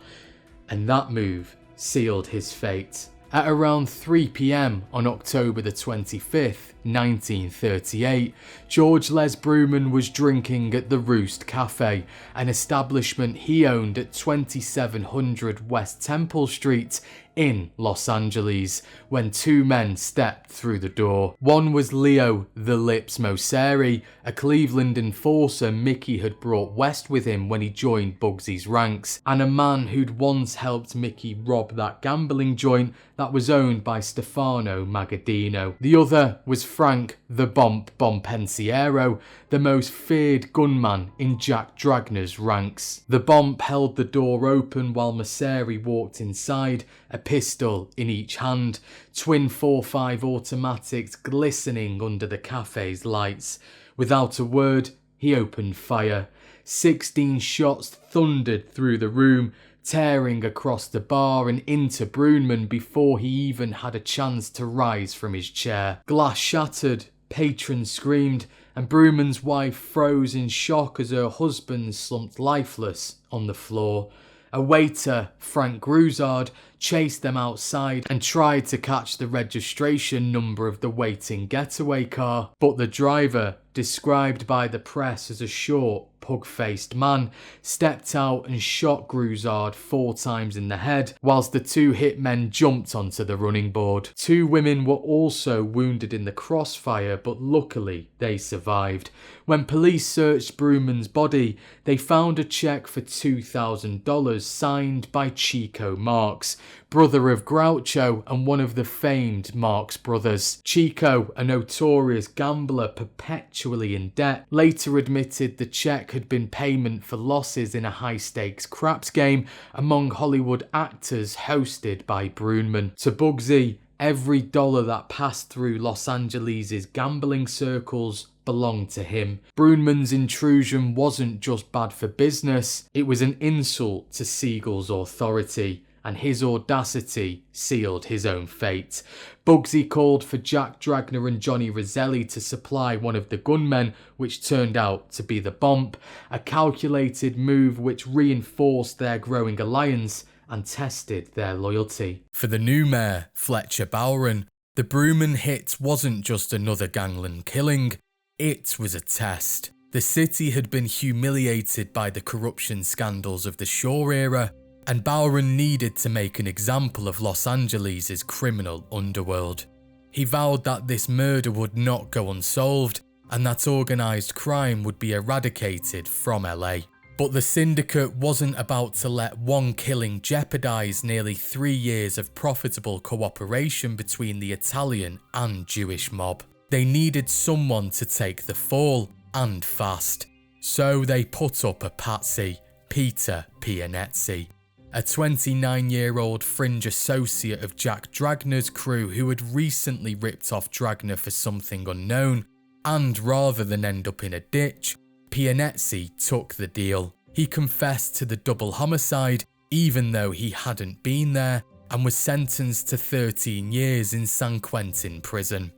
And that move sealed his fate. At around 3 p.m. on October the 25th, 1938, George Les Brunman was drinking at the Roost Cafe, an establishment he owned at 2700 West Temple Street in Los Angeles, when two men stepped through the door. One was Leo "The Lips" Mosseri, a Cleveland enforcer Mickey had brought west with him when he joined Bugsy's ranks, and a man who'd once helped Mickey rob that gambling joint that was owned by Stefano Magaddino. The other was Frank "The Bomp" Bompensiero, the most feared gunman in Jack Dragner's ranks. The Bomp held the door open while Mosseri walked inside, a pistol in each hand, twin 4.5 automatics glistening under the cafe's lights. Without a word, he opened fire. 16 shots thundered through the room, tearing across the bar and into Brunman before he even had a chance to rise from his chair. Glass shattered, patrons screamed, and Brunman's wife froze in shock as her husband slumped lifeless on the floor. A waiter, Frank Gruzard, chased them outside and tried to catch the registration number of the waiting getaway car, but the driver, described by the press as a short, pug-faced man, stepped out and shot Gruzard 4 times in the head, whilst the two hitmen jumped onto the running board. 2 women were also wounded in the crossfire, but luckily they survived. When police searched Brunman's body, they found a check for $2,000 signed by Chico Marx, brother of Groucho and one of the famed Marx brothers. Chico, a notorious gambler perpetually in debt, later admitted the check had been payment for losses in a high-stakes craps game among Hollywood actors hosted by Brunman. To Bugsy, every dollar that passed through Los Angeles' gambling circles belonged to him. Brunman's intrusion wasn't just bad for business, it was an insult to Siegel's authority. and his audacity sealed his own fate. Bugsy called for Jack Dragner and Johnny Roselli to supply one of the gunmen, which turned out to be the bomb, a calculated move which reinforced their growing alliance and tested their loyalty. For the new mayor, Fletcher Bowron, the Brooman hit wasn't just another gangland killing, it was a test. The city had been humiliated by the corruption scandals of the Shaw era, and Bowron needed to make an example of Los Angeles' criminal underworld. He vowed that this murder would not go unsolved, and that organised crime would be eradicated from LA. But the syndicate wasn't about to let one killing jeopardise nearly 3 years of profitable cooperation between the Italian and Jewish mob. They needed someone to take the fall, and fast. So they put up a patsy, Peter Pianezzi, a 29-year-old fringe associate of Jack Dragner's crew who had recently ripped off Dragner for something unknown, and rather than end up in a ditch, Pianezzi took the deal. He confessed to the double homicide, even though he hadn't been there, and was sentenced to 13 years in San Quentin prison.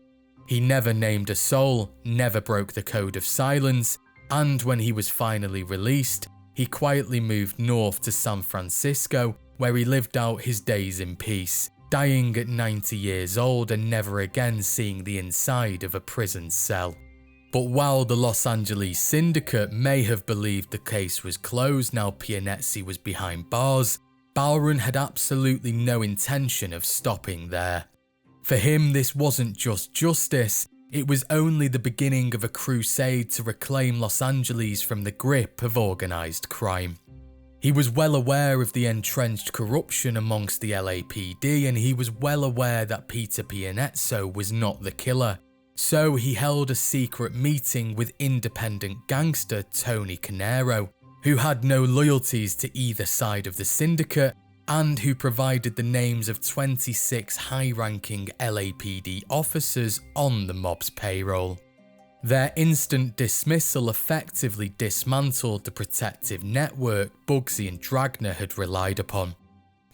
He never named a soul, never broke the code of silence, and when he was finally released, he quietly moved north to San Francisco, where he lived out his days in peace, dying at 90 years old and never again seeing the inside of a prison cell. But while the Los Angeles syndicate may have believed the case was closed now Pianezzi was behind bars, Bowron had absolutely no intention of stopping there. For him, this wasn't just justice, it was only the beginning of a crusade to reclaim Los Angeles from the grip of organised crime. He was well aware of the entrenched corruption amongst the LAPD, and he was well aware that Peter Pianezzi was not the killer. So he held a secret meeting with independent gangster Tony Canero, who had no loyalties to either side of the syndicate, and who provided the names of 26 high-ranking LAPD officers on the mob's payroll. Their instant dismissal effectively dismantled the protective network Bugsy and Dragner had relied upon.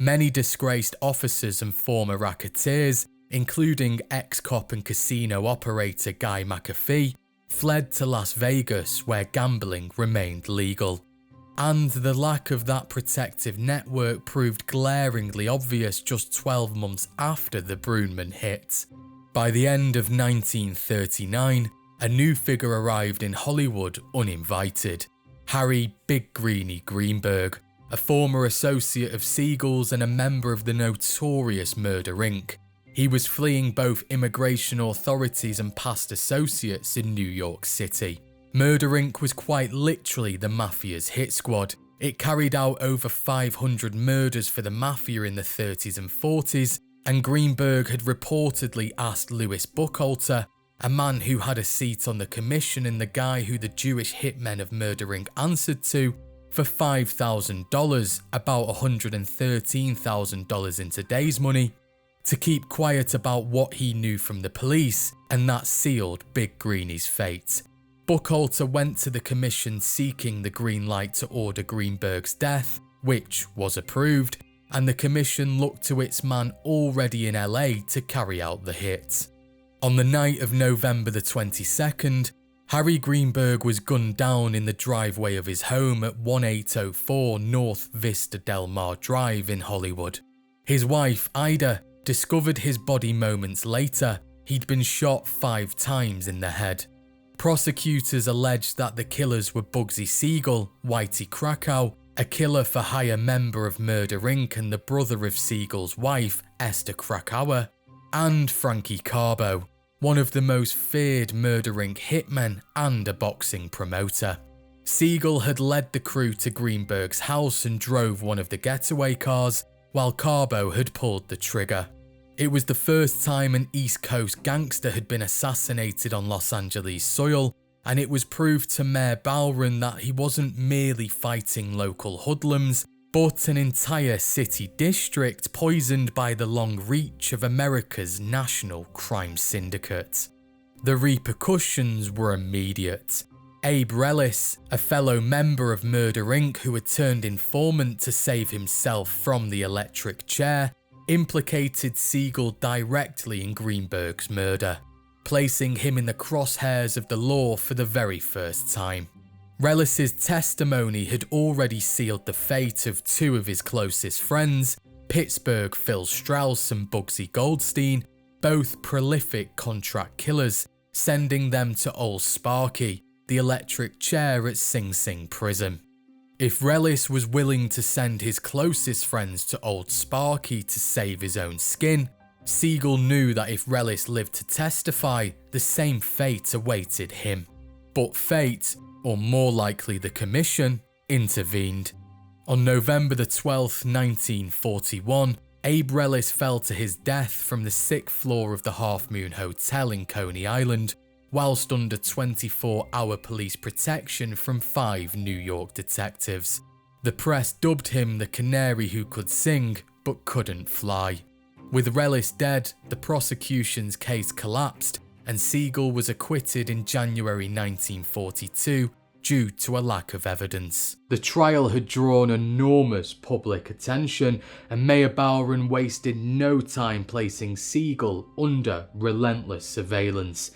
Many disgraced officers and former racketeers, including ex-cop and casino operator Guy McAfee, fled to Las Vegas where gambling remained legal. And the lack of that protective network proved glaringly obvious just 12 months after the Brooman hit. By the end of 1939, a new figure arrived in Hollywood uninvited, Harry Big Greenie Greenberg, a former associate of Siegel's and a member of the notorious Murder Inc. He was fleeing both immigration authorities and past associates in New York City. Murder Inc. was quite literally the Mafia's hit squad. It carried out over 500 murders for the Mafia in the 30s and 40s, and Greenberg had reportedly asked Louis Buchalter, a man who had a seat on the commission and the guy who the Jewish hitmen of Murder Inc. answered to, for $5,000, about $113,000 in today's money, to keep quiet about what he knew from the police, and that sealed Big Greenie's fate. Buchalter went to the commission seeking the green light to order Greenberg's death, which was approved, and the commission looked to its man already in LA to carry out the hit. On the night of November the 22nd, Harry Greenberg was gunned down in the driveway of his home at 1804 North Vista Del Mar Drive in Hollywood. His wife, Ida, discovered his body moments later. He'd been shot 5 times in the head. Prosecutors alleged that the killers were Bugsy Siegel, Whitey Krakow, a killer-for-hire member of Murder Inc. and the brother of Siegel's wife, Esther Krakauer, and Frankie Carbo, one of the most feared Murder Inc. hitmen and a boxing promoter. Siegel had led the crew to Greenberg's house and drove one of the getaway cars, while Carbo had pulled the trigger. It was the first time an East Coast gangster had been assassinated on Los Angeles soil, and it was proved to Mayor Bowron that he wasn't merely fighting local hoodlums, but an entire city district poisoned by the long reach of America's national crime syndicate. The repercussions were immediate. Abe Relis, a fellow member of Murder Inc. who had turned informant to save himself from the electric chair, implicated Siegel directly in Greenberg's murder, placing him in the crosshairs of the law for the very first time. Relis's testimony had already sealed the fate of two of his closest friends, Pittsburgh Phil Strauss and Bugsy Goldstein, both prolific contract killers, sending them to Old Sparky, the electric chair at Sing Sing Prison. If Relis was willing to send his closest friends to Old Sparky to save his own skin, Siegel knew that if Relis lived to testify, the same fate awaited him. But fate, or more likely the Commission, intervened. On November the 12th, 1941, Abe Relis fell to his death from the 6th floor of the Half Moon Hotel in Coney Island, whilst under 24-hour police protection from 5 New York detectives. The press dubbed him the canary who could sing but couldn't fly. With Relis dead, the prosecution's case collapsed and Siegel was acquitted in January 1942 due to a lack of evidence. The trial had drawn enormous public attention, and Mayor Bowron wasted no time placing Siegel under relentless surveillance.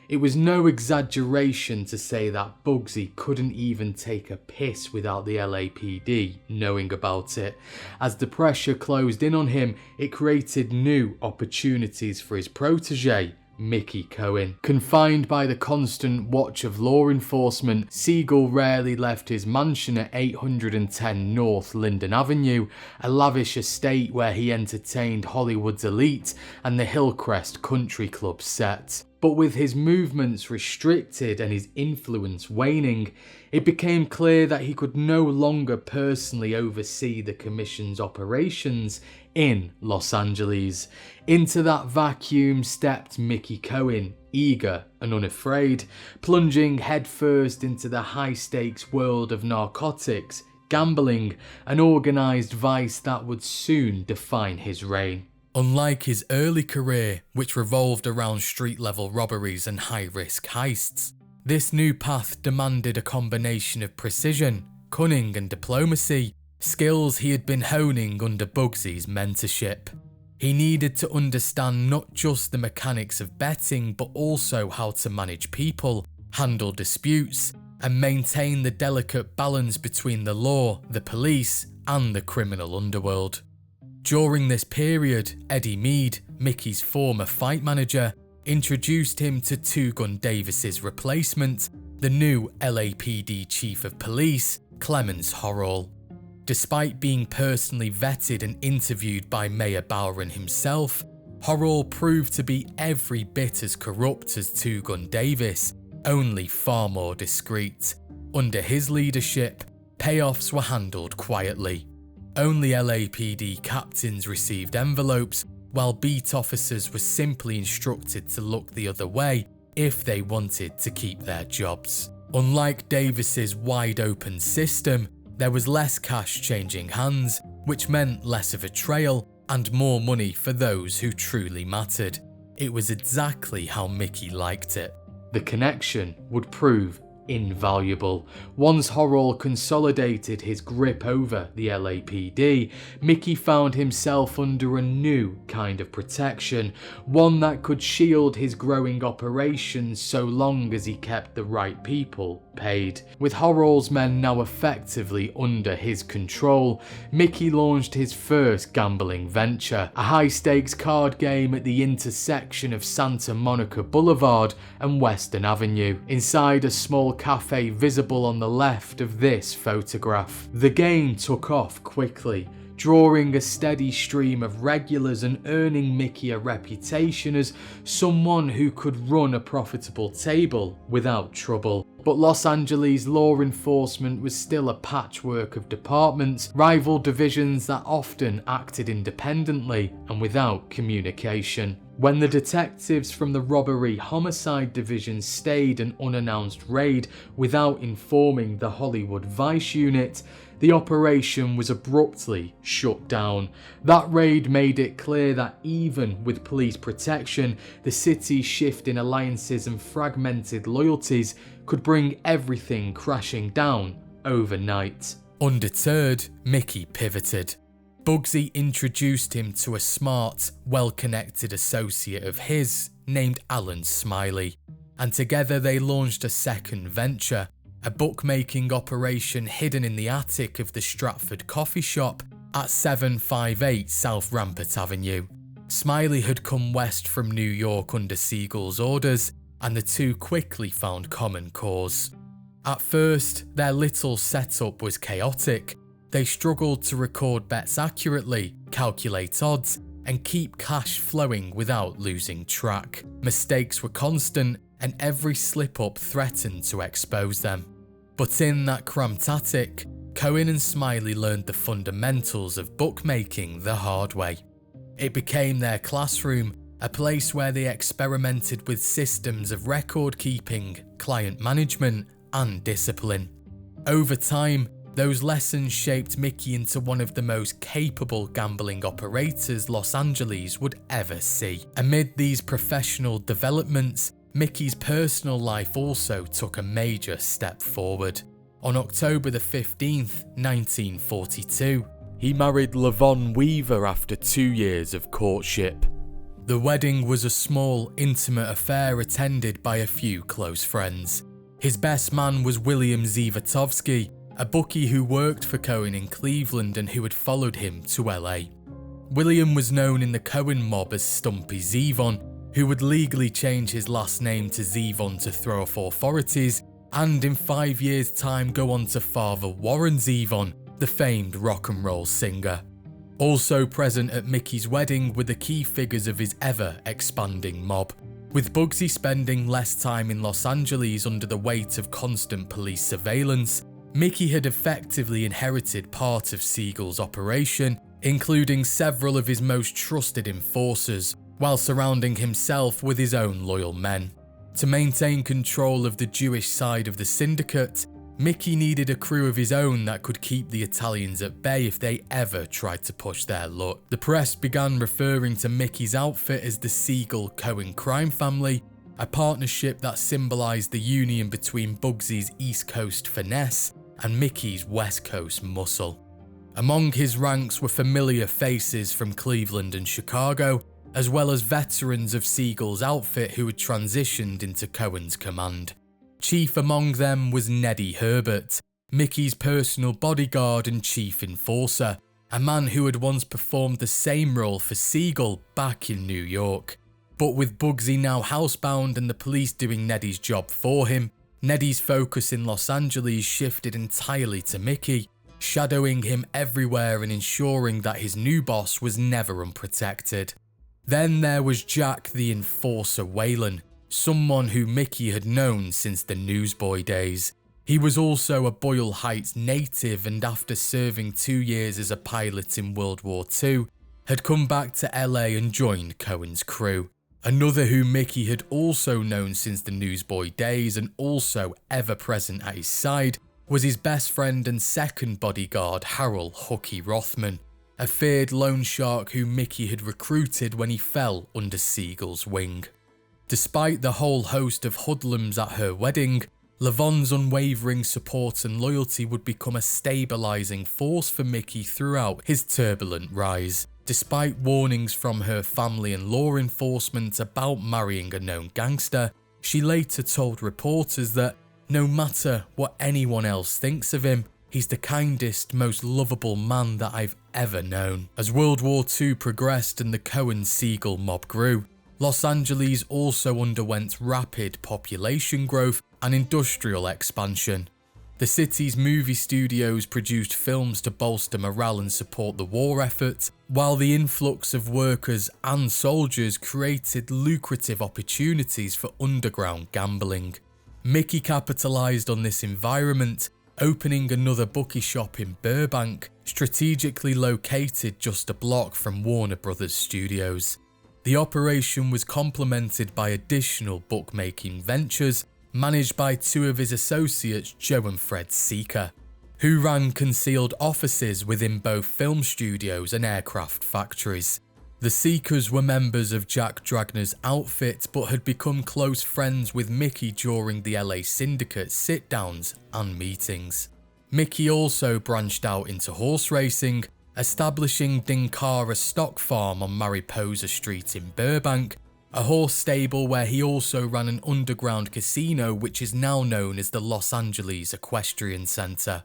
It was no exaggeration to say that Bugsy couldn't even take a piss without the LAPD knowing about it. As the pressure closed in on him, it created new opportunities for his protege, Mickey Cohen. Confined by the constant watch of law enforcement, Siegel rarely left his mansion at 810 North Linden Avenue, a lavish estate where he entertained Hollywood's elite and the Hillcrest Country Club set. But with his movements restricted and his influence waning, it became clear that he could no longer personally oversee the Commission's operations in Los Angeles. Into that vacuum stepped Mickey Cohen, eager and unafraid, plunging headfirst into the high-stakes world of narcotics, gambling, and organised vice that would soon define his reign. Unlike his early career, which revolved around street-level robberies and high-risk heists, this new path demanded a combination of precision, cunning and diplomacy, skills he had been honing under Bugsy's mentorship. He needed to understand not just the mechanics of betting, but also how to manage people, handle disputes, and maintain the delicate balance between the law, the police, and the criminal underworld. During this period, Eddie Mead, Mickey's former fight manager, introduced him to Two Gun Davis's replacement, the new LAPD Chief of Police, Clemens Horrell. Despite being personally vetted and interviewed by Mayor Bowron himself, Horrell proved to be every bit as corrupt as Two Gun Davis, only far more discreet. Under his leadership, payoffs were handled quietly. Only LAPD captains received envelopes, while beat officers were simply instructed to look the other way if they wanted to keep their jobs. Unlike Davis's wide-open system, there was less cash changing hands, which meant less of a trail and more money for those who truly mattered. It was exactly how Mickey liked it. The connection would prove invaluable. Once Horrell consolidated his grip over the LAPD, Mickey found himself under a new kind of protection, one that could shield his growing operations so long as he kept the right people paid. With Horrell's men now effectively under his control, Mickey launched his first gambling venture, a high-stakes card game at the intersection of Santa Monica Boulevard and Western Avenue, inside a small cafe visible on the left of this photograph. The game took off quickly, drawing a steady stream of regulars and earning Mickey a reputation as someone who could run a profitable table without trouble. But Los Angeles law enforcement was still a patchwork of departments, rival divisions that often acted independently and without communication. When the detectives from the robbery homicide division stayed an unannounced raid without informing the Hollywood Vice Unit, the operation was abruptly shut down. That raid made it clear that even with police protection, the city's shifting alliances and fragmented loyalties could bring everything crashing down overnight. Undeterred, Mickey pivoted. Bugsy introduced him to a smart, well-connected associate of his named Alan Smiley, and together they launched a second venture, a bookmaking operation hidden in the attic of the Stratford coffee shop at 758 South Rampart Avenue. Smiley had come west from New York under Siegel's orders, and the two quickly found common cause. At first, their little setup was chaotic. They struggled to record bets accurately, calculate odds, and keep cash flowing without losing track. Mistakes were constant, and every slip-up threatened to expose them. But in that cramped attic, Cohen and Smiley learned the fundamentals of bookmaking the hard way. It became their classroom, a place where they experimented with systems of record keeping, client management, and discipline. Over time, those lessons shaped Mickey into one of the most capable gambling operators Los Angeles would ever see. Amid these professional developments, Mickey's personal life also took a major step forward. On October the 15th, 1942, he married Lavonne Weaver after 2 years of courtship. The wedding was a small, intimate affair attended by a few close friends. His best man was William Zivotofsky, a bookie who worked for Cohen in Cleveland and who had followed him to LA. William was known in the Cohen mob as Stumpy Zevon, who would legally change his last name to Zevon to throw off authorities, and in 5 years' time go on to father Warren Zevon, the famed rock and roll singer. Also present at Mickey's wedding were the key figures of his ever-expanding mob. With Bugsy spending less time in Los Angeles under the weight of constant police surveillance, Mickey had effectively inherited part of Siegel's operation, including several of his most trusted enforcers, while surrounding himself with his own loyal men. To maintain control of the Jewish side of the syndicate, Mickey needed a crew of his own that could keep the Italians at bay if they ever tried to push their luck. The press began referring to Mickey's outfit as the Siegel-Cohen crime family, a partnership that symbolised the union between Bugsy's East Coast finesse and Mickey's West Coast muscle. Among his ranks were familiar faces from Cleveland and Chicago, as well as veterans of Siegel's outfit who had transitioned into Cohen's command. Chief among them was Neddy Herbert, Mickey's personal bodyguard and chief enforcer, a man who had once performed the same role for Siegel back in New York. But with Bugsy now housebound and the police doing Neddy's job for him, Neddy's focus in Los Angeles shifted entirely to Mickey, shadowing him everywhere and ensuring that his new boss was never unprotected. Then there was Jack the Enforcer Whalen, someone who Mickey had known since the newsboy days. He was also a Boyle Heights native and after serving 2 years as a pilot in World War II, had come back to LA and joined Cohen's crew. Another who Mickey had also known since the newsboy days and also ever present at his side was his best friend and second bodyguard Harold Hooky Rothman, a feared loan shark who Mickey had recruited when he fell under Siegel's wing. Despite the whole host of hoodlums at her wedding, Lavonne's unwavering support and loyalty would become a stabilising force for Mickey throughout his turbulent rise. Despite warnings from her family and law enforcement about marrying a known gangster, she later told reporters that no matter what anyone else thinks of him, he's the kindest, most lovable man that I've ever known. As World War II progressed and the Cohen-Siegel mob grew, Los Angeles also underwent rapid population growth and industrial expansion. The city's movie studios produced films to bolster morale and support the war effort, while the influx of workers and soldiers created lucrative opportunities for underground gambling. Mickey capitalised on this environment, opening another bookie shop in Burbank, strategically located just a block from Warner Brothers Studios. The operation was complemented by additional bookmaking ventures managed by two of his associates, Joe and Fred Seeker. who ran concealed offices within both film studios and aircraft factories. The Seekers were members of Jack Dragner's outfit but had become close friends with Mickey during the LA Syndicate sit-downs and meetings. Mickey also branched out into horse racing, establishing Dinkara Stock Farm on Mariposa Street in Burbank, a horse stable where he also ran an underground casino which is now known as the Los Angeles Equestrian Center.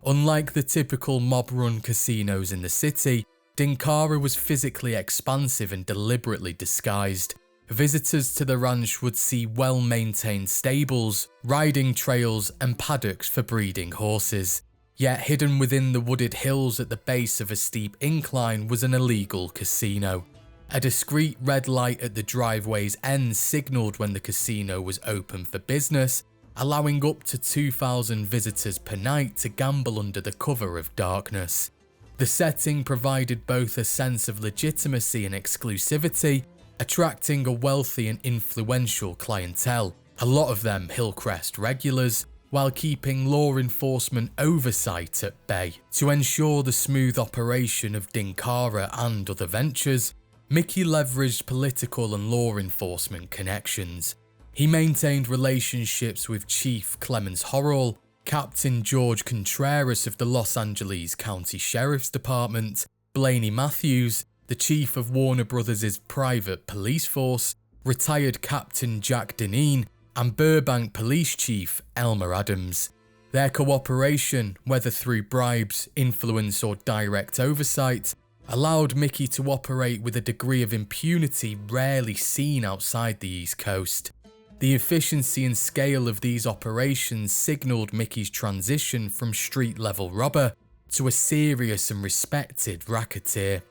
Unlike the typical mob-run casinos in the city, Dinkara was physically expansive and deliberately disguised. Visitors to the ranch would see well-maintained stables, riding trails and paddocks for breeding horses. Yet hidden within the wooded hills at the base of a steep incline was an illegal casino. A discreet red light at the driveway's end signalled when the casino was open for business, allowing up to 2,000 visitors per night to gamble under the cover of darkness. The setting provided both a sense of legitimacy and exclusivity, attracting a wealthy and influential clientele, a lot of them Hillcrest regulars, while keeping law enforcement oversight at bay. To ensure the smooth operation of Dinkara and other ventures, Mickey leveraged political and law enforcement connections. He maintained relationships with Chief Clemens Horrell, Captain George Contreras of the Los Angeles County Sheriff's Department, Blaney Matthews, the chief of Warner Brothers' private police force, retired Captain Jack Deneen, and Burbank Police Chief Elmer Adams. Their cooperation, whether through bribes, influence or direct oversight, allowed Mickey to operate with a degree of impunity rarely seen outside the East Coast. The efficiency and scale of these operations signalled Mickey's transition from street-level robber to a serious and respected racketeer.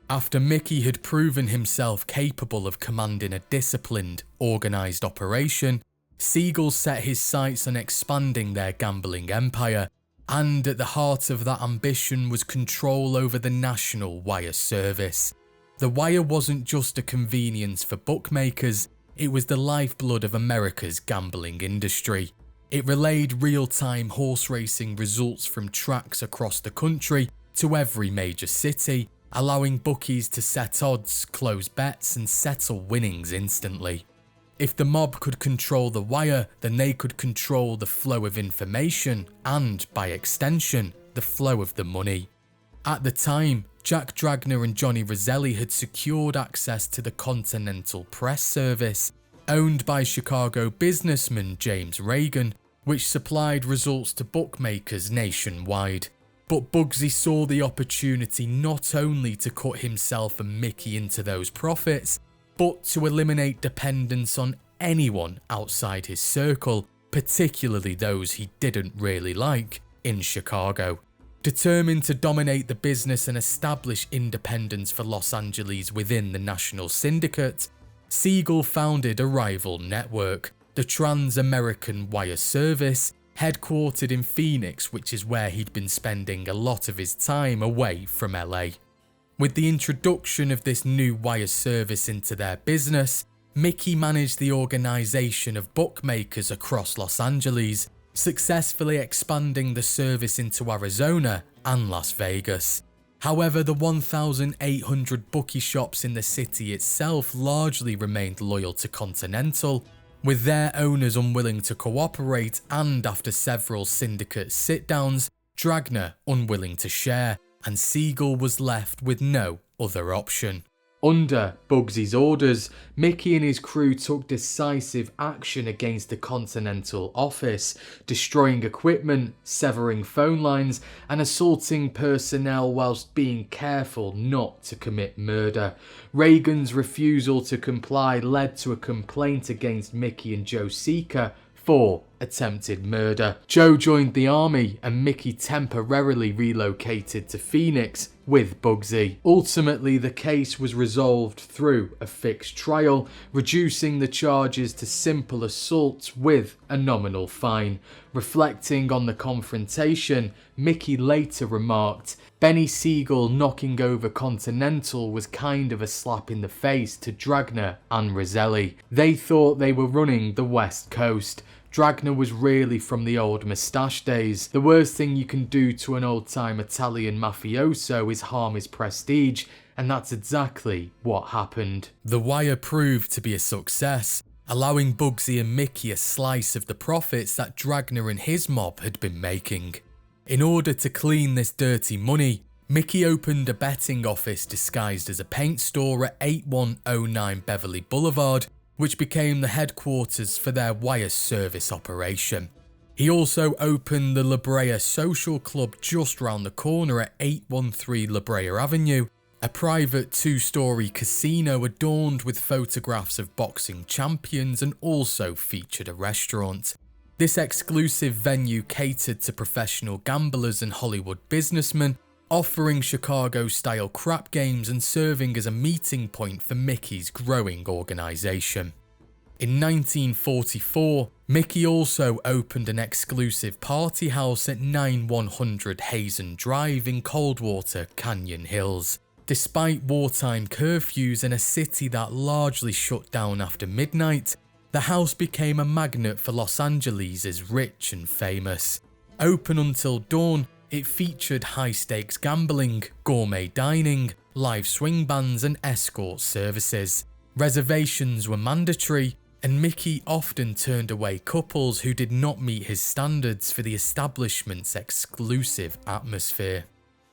After Mickey had proven himself capable of commanding a disciplined, organised operation, Siegel set his sights on expanding their gambling empire, and at the heart of that ambition was control over the national wire service. The wire wasn't just a convenience for bookmakers, it was the lifeblood of America's gambling industry. It relayed real-time horse racing results from tracks across the country to every major city, allowing bookies to set odds, close bets and settle winnings instantly. If the mob could control the wire, then they could control the flow of information and, by extension, the flow of the money. At the time, Jack Dragner and Johnny Roselli had secured access to the Continental Press Service, owned by Chicago businessman James Reagan, which supplied results to bookmakers nationwide. But Bugsy saw the opportunity not only to cut himself and Mickey into those profits, but to eliminate dependence on anyone outside his circle, particularly those he didn't really like, in Chicago. Determined to dominate the business and establish independence for Los Angeles within the national syndicate, Siegel founded a rival network, the Trans-American Wire Service, headquartered in Phoenix, which is where he'd been spending a lot of his time away from LA. With the introduction of this new wire service into their business, Mickey managed the organisation of bookmakers across Los Angeles, successfully expanding the service into Arizona and Las Vegas. However, the 1,800 bookie shops in the city itself largely remained loyal to Continental, with their owners unwilling to cooperate and, after several syndicate sit-downs, Dragner unwilling to share, and Siegel was left with no other option. Under Bugsy's orders, Mickey and his crew took decisive action against the Continental office, destroying equipment, severing phone lines, and assaulting personnel whilst being careful not to commit murder. Reagan's refusal to comply led to a complaint against Mickey and Joe Seeker for attempted murder. Joe joined the army and Mickey temporarily relocated to Phoenix with Bugsy. Ultimately, the case was resolved through a fixed trial, reducing the charges to simple assault with a nominal fine. Reflecting on the confrontation, Mickey later remarked, "Benny Siegel knocking over Continental was kind of a slap in the face to Dragner and Roselli. They thought they were running the West Coast. Dragna was really from the old moustache days. The worst thing you can do to an old-time Italian mafioso is harm his prestige, and that's exactly what happened. The Wire proved to be a success, allowing Bugsy and Mickey a slice of the profits that Dragna and his mob had been making. In order to clean this dirty money, Mickey opened a betting office disguised as a paint store at 8109 Beverly Boulevard, which became the headquarters for their wire service operation. He also opened the La Brea Social Club just round the corner at 813 La Brea Avenue, a private two-story casino adorned with photographs of boxing champions and also featured a restaurant. This exclusive venue catered to professional gamblers and Hollywood businessmen, offering Chicago-style crap games and serving as a meeting point for Mickey's growing organisation. In 1944, Mickey also opened an exclusive party house at 9100 Hazen Drive in Coldwater, Canyon Hills. Despite wartime curfews in a city that largely shut down after midnight, the house became a magnet for Los Angeles' rich and famous. Open until dawn, it featured high-stakes gambling, gourmet dining, live swing bands and escort services. Reservations were mandatory, and Mickey often turned away couples who did not meet his standards for the establishment's exclusive atmosphere.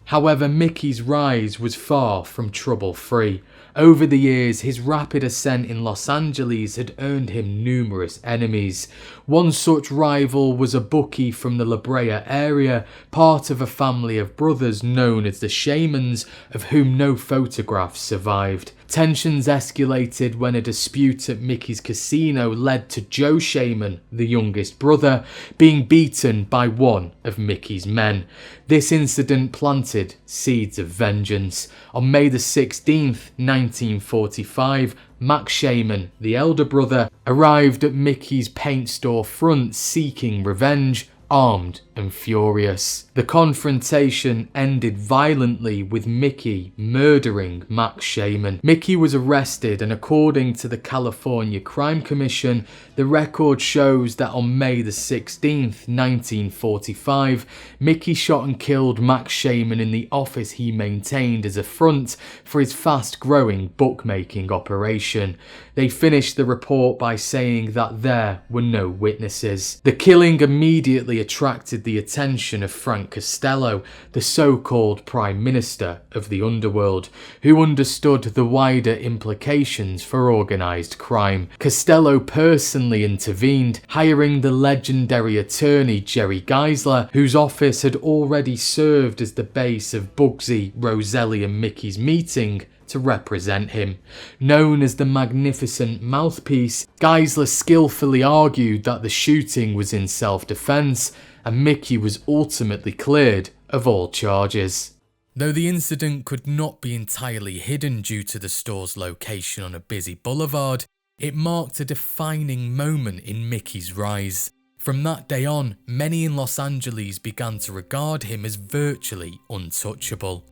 However, Mickey's rise was far from trouble-free. Over the years, his rapid ascent in Los Angeles had earned him numerous enemies. One such rival was a bookie from the La Brea area, part of a family of brothers known as the Shamans, of whom no photographs survived. Tensions escalated when a dispute at Mickey's casino led to Joe Shaman, the youngest brother, being beaten by one of Mickey's men. This incident planted seeds of vengeance. On May the 16th, 1945, Max Shaman, the elder brother, arrived at Mickey's paint store front seeking revenge, armed and furious. The confrontation ended violently with Mickey murdering Max Shaman. Mickey was arrested, and according to the California Crime Commission, the record shows that on May the 16th, 1945, Mickey shot and killed Max Shaman in the office he maintained as a front for his fast-growing bookmaking operation. They finished the report by saying that there were no witnesses. The killing immediately attracted the attention of Frank Costello, the so-called Prime Minister of the underworld, who understood the wider implications for organised crime. Costello personally intervened, hiring the legendary attorney Jerry Geisler, whose office had already served as the base of Bugsy, Roselli and Mickey's meeting, to represent him. Known as the Magnificent Mouthpiece, Geisler skillfully argued that the shooting was in self-defence, and Mickey was ultimately cleared of all charges. Though the incident could not be entirely hidden due to the store's location on a busy boulevard, it marked a defining moment in Mickey's rise. From that day on, many in Los Angeles began to regard him as virtually untouchable.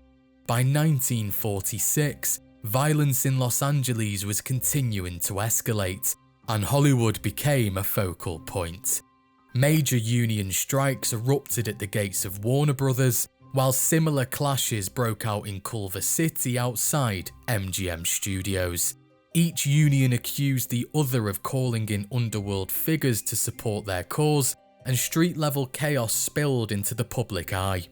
By 1946, violence in Los Angeles was continuing to escalate, and Hollywood became a focal point. Major union strikes erupted at the gates of Warner Brothers, while similar clashes broke out in Culver City outside MGM Studios. Each union accused the other of calling in underworld figures to support their cause, and street-level chaos spilled into the public eye.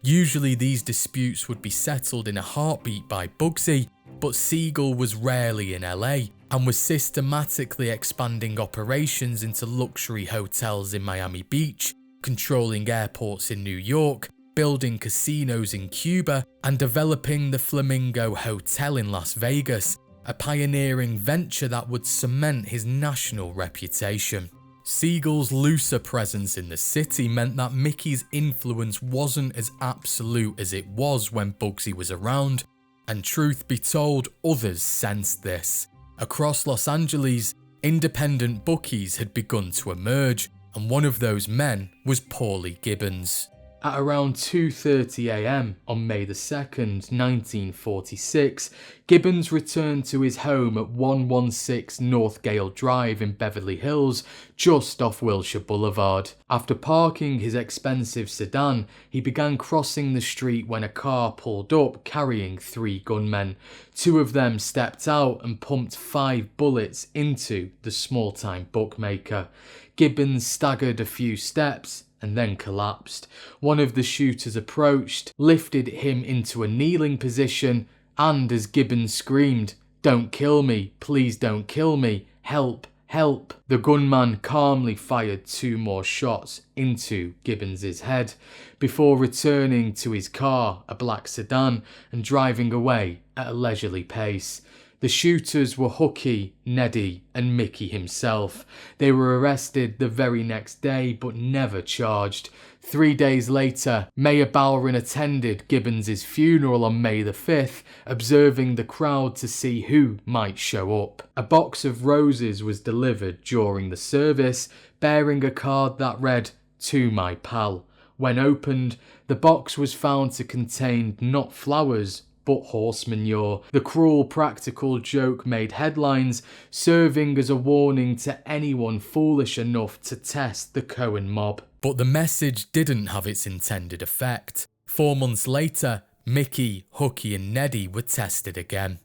Usually these disputes would be settled in a heartbeat by Bugsy, but Siegel was rarely in LA and was systematically expanding operations into luxury hotels in Miami Beach, controlling airports in New York, building casinos in Cuba, and developing the Flamingo Hotel in Las Vegas, a pioneering venture that would cement his national reputation. Siegel's looser presence in the city meant that Mickey's influence wasn't as absolute as it was when Bugsy was around, and truth be told, others sensed this. Across Los Angeles, independent bookies had begun to emerge, and one of those men was Paulie Gibbons. At around 2:30 AM on May 2nd, 1946, Gibbons returned to his home at 116 North Gale Drive in Beverly Hills, just off Wilshire Boulevard. After parking his expensive sedan, he began crossing the street when a car pulled up carrying 3 gunmen. 2 of them stepped out and pumped 5 bullets into the small-time bookmaker. Gibbons staggered a few steps and then collapsed. One of the shooters approached, lifted him into a kneeling position, and as Gibbons screamed, "Don't kill me, please don't kill me, help, help," the gunman calmly fired 2 more shots into Gibbons's head before returning to his car, a black sedan, and driving away at a leisurely pace. The shooters were Hooky, Neddy, and Mickey himself. They were arrested the very next day but never charged. 3 days later, Mayor Bowron attended Gibbons's funeral on May the 5th, observing the crowd to see who might show up. A box of roses was delivered during the service, bearing a card that read, "To my pal." When opened, the box was found to contain not flowers, but horse manure. The cruel practical joke made headlines, serving as a warning to anyone foolish enough to test the Cohen mob. But the message didn't have its intended effect. 4 months later, Mickey, Hooky and Neddy were tested again.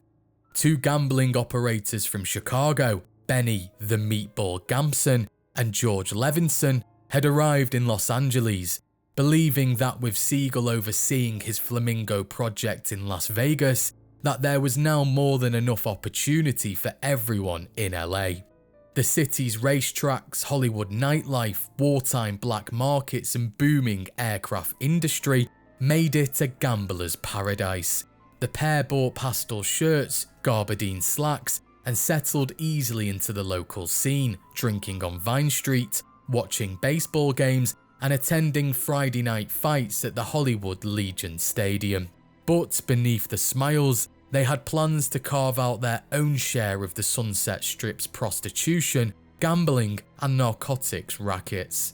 2 gambling operators from Chicago, Benny the Meatball Gampson and George Levinson, had arrived in Los Angeles, believing that with Siegel overseeing his Flamingo project in Las Vegas, that there was now more than enough opportunity for everyone in LA. The city's racetracks, Hollywood nightlife, wartime black markets and booming aircraft industry made it a gambler's paradise. The pair bought pastel shirts, gabardine slacks, and settled easily into the local scene, drinking on Vine Street, watching baseball games, and attending Friday night fights at the Hollywood Legion Stadium. But beneath the smiles, they had plans to carve out their own share of the Sunset Strip's prostitution, gambling, and narcotics rackets.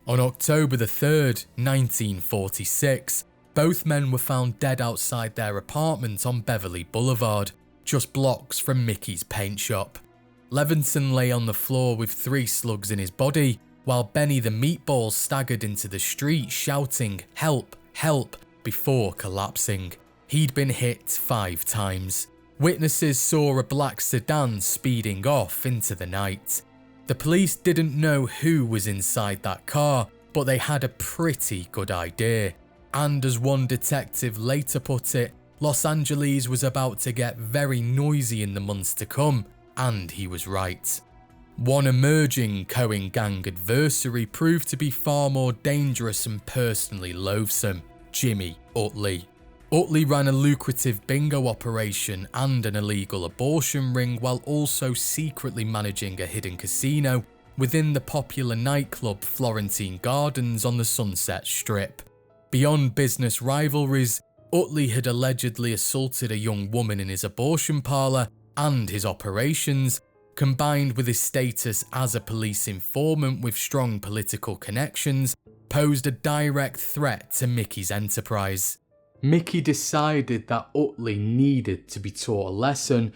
On October the 3rd, 1946, both men were found dead outside their apartment on Beverly Boulevard, just blocks from Mickey's paint shop. Levinson lay on the floor with 3 slugs in his body, while Benny the Meatball staggered into the street shouting, "Help, help," before collapsing. He'd been hit 5 times. Witnesses saw a black sedan speeding off into the night. The police didn't know who was inside that car, but they had a pretty good idea. And as one detective later put it, Los Angeles was about to get very noisy in the months to come, and he was right. One emerging Cohen gang adversary proved to be far more dangerous and personally loathsome: Jimmy Utley. Utley ran a lucrative bingo operation and an illegal abortion ring while also secretly managing a hidden casino within the popular nightclub Florentine Gardens on the Sunset Strip. Beyond business rivalries, Utley had allegedly assaulted a young woman in his abortion parlour, and his operations, combined with his status as a police informant with strong political connections, posed a direct threat to Mickey's enterprise. Mickey decided that Utley needed to be taught a lesson,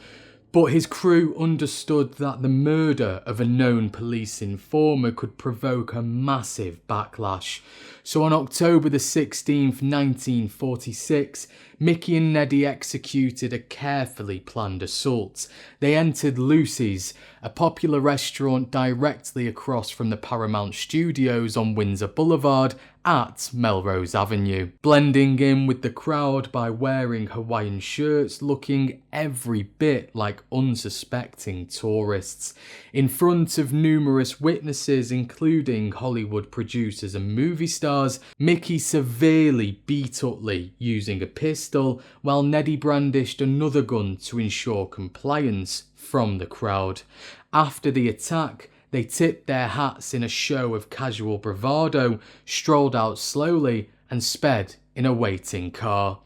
but his crew understood that the murder of a known police informer could provoke a massive backlash. So on October the 16th, 1946, Mickey and Neddy executed a carefully planned assault. They entered Lucy's, a popular restaurant directly across from the Paramount Studios on Windsor Boulevard at Melrose Avenue, blending in with the crowd by wearing Hawaiian shirts, looking every bit like unsuspecting tourists. In front of numerous witnesses, including Hollywood producers and movie stars, Mickey severely beat Utley using a pistol, while Neddy brandished another gun to ensure compliance from the crowd. After the attack, they tipped their hats in a show of casual bravado, strolled out slowly, and sped in a waiting car.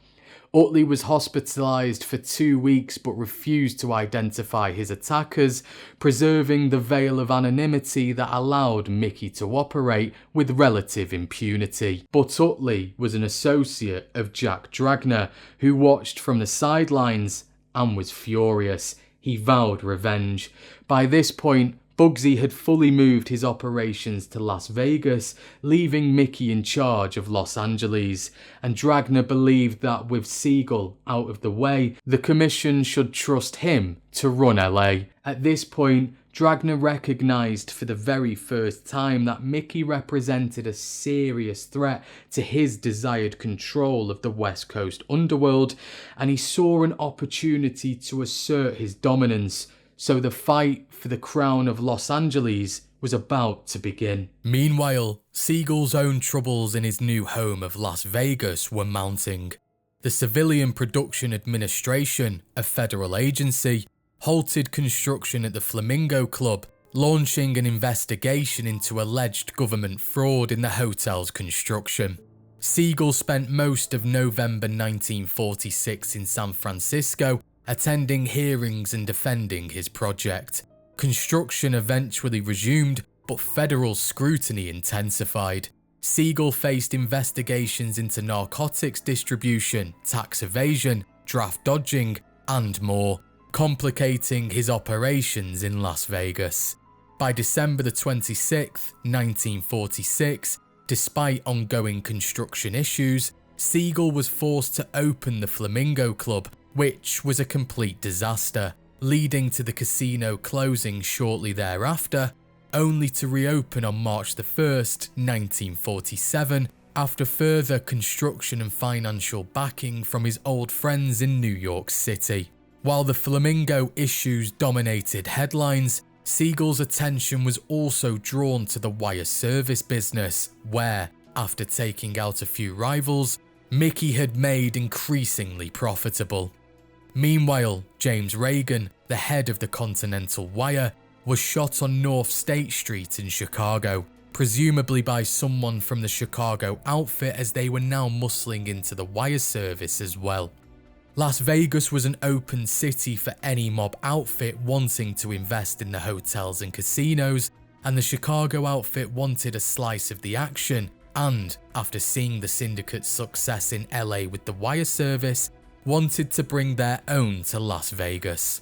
Utley was hospitalised for 2 weeks but refused to identify his attackers, preserving the veil of anonymity that allowed Mickey to operate with relative impunity. But Utley was an associate of Jack Dragner, who watched from the sidelines and was furious. He vowed revenge. By this point, Bugsy had fully moved his operations to Las Vegas, leaving Mickey in charge of Los Angeles, and Dragner believed that with Siegel out of the way, the commission should trust him to run LA. At this point, Dragner recognised for the very first time that Mickey represented a serious threat to his desired control of the West Coast underworld, and he saw an opportunity to assert his dominance. So the fight for the crown of Los Angeles was about to begin. Meanwhile, Siegel's own troubles in his new home of Las Vegas were mounting. The Civilian Production Administration, a federal agency, halted construction at the Flamingo Club, launching an investigation into alleged government fraud in the hotel's construction. Siegel spent most of November 1946 in San Francisco, attending hearings and defending his project. Construction eventually resumed, but federal scrutiny intensified. Siegel faced investigations into narcotics distribution, tax evasion, draft dodging, and more, complicating his operations in Las Vegas. By December 26, 1946, despite ongoing construction issues, Siegel was forced to open the Flamingo Club, which was a complete disaster, leading to the casino closing shortly thereafter, only to reopen on March 1st, 1947, after further construction and financial backing from his old friends in New York City. While the Flamingo issues dominated headlines, Siegel's attention was also drawn to the wire service business, where, after taking out a few rivals, Mickey had made increasingly profitable. Meanwhile, James Reagan, the head of the Continental Wire, was shot on North State Street in Chicago, presumably by someone from the Chicago outfit, as they were now muscling into the wire service as well. Las Vegas was an open city for any mob outfit wanting to invest in the hotels and casinos, and the Chicago outfit wanted a slice of the action, and, after seeing the syndicate's success in LA with the wire service, wanted to bring their own to Las Vegas.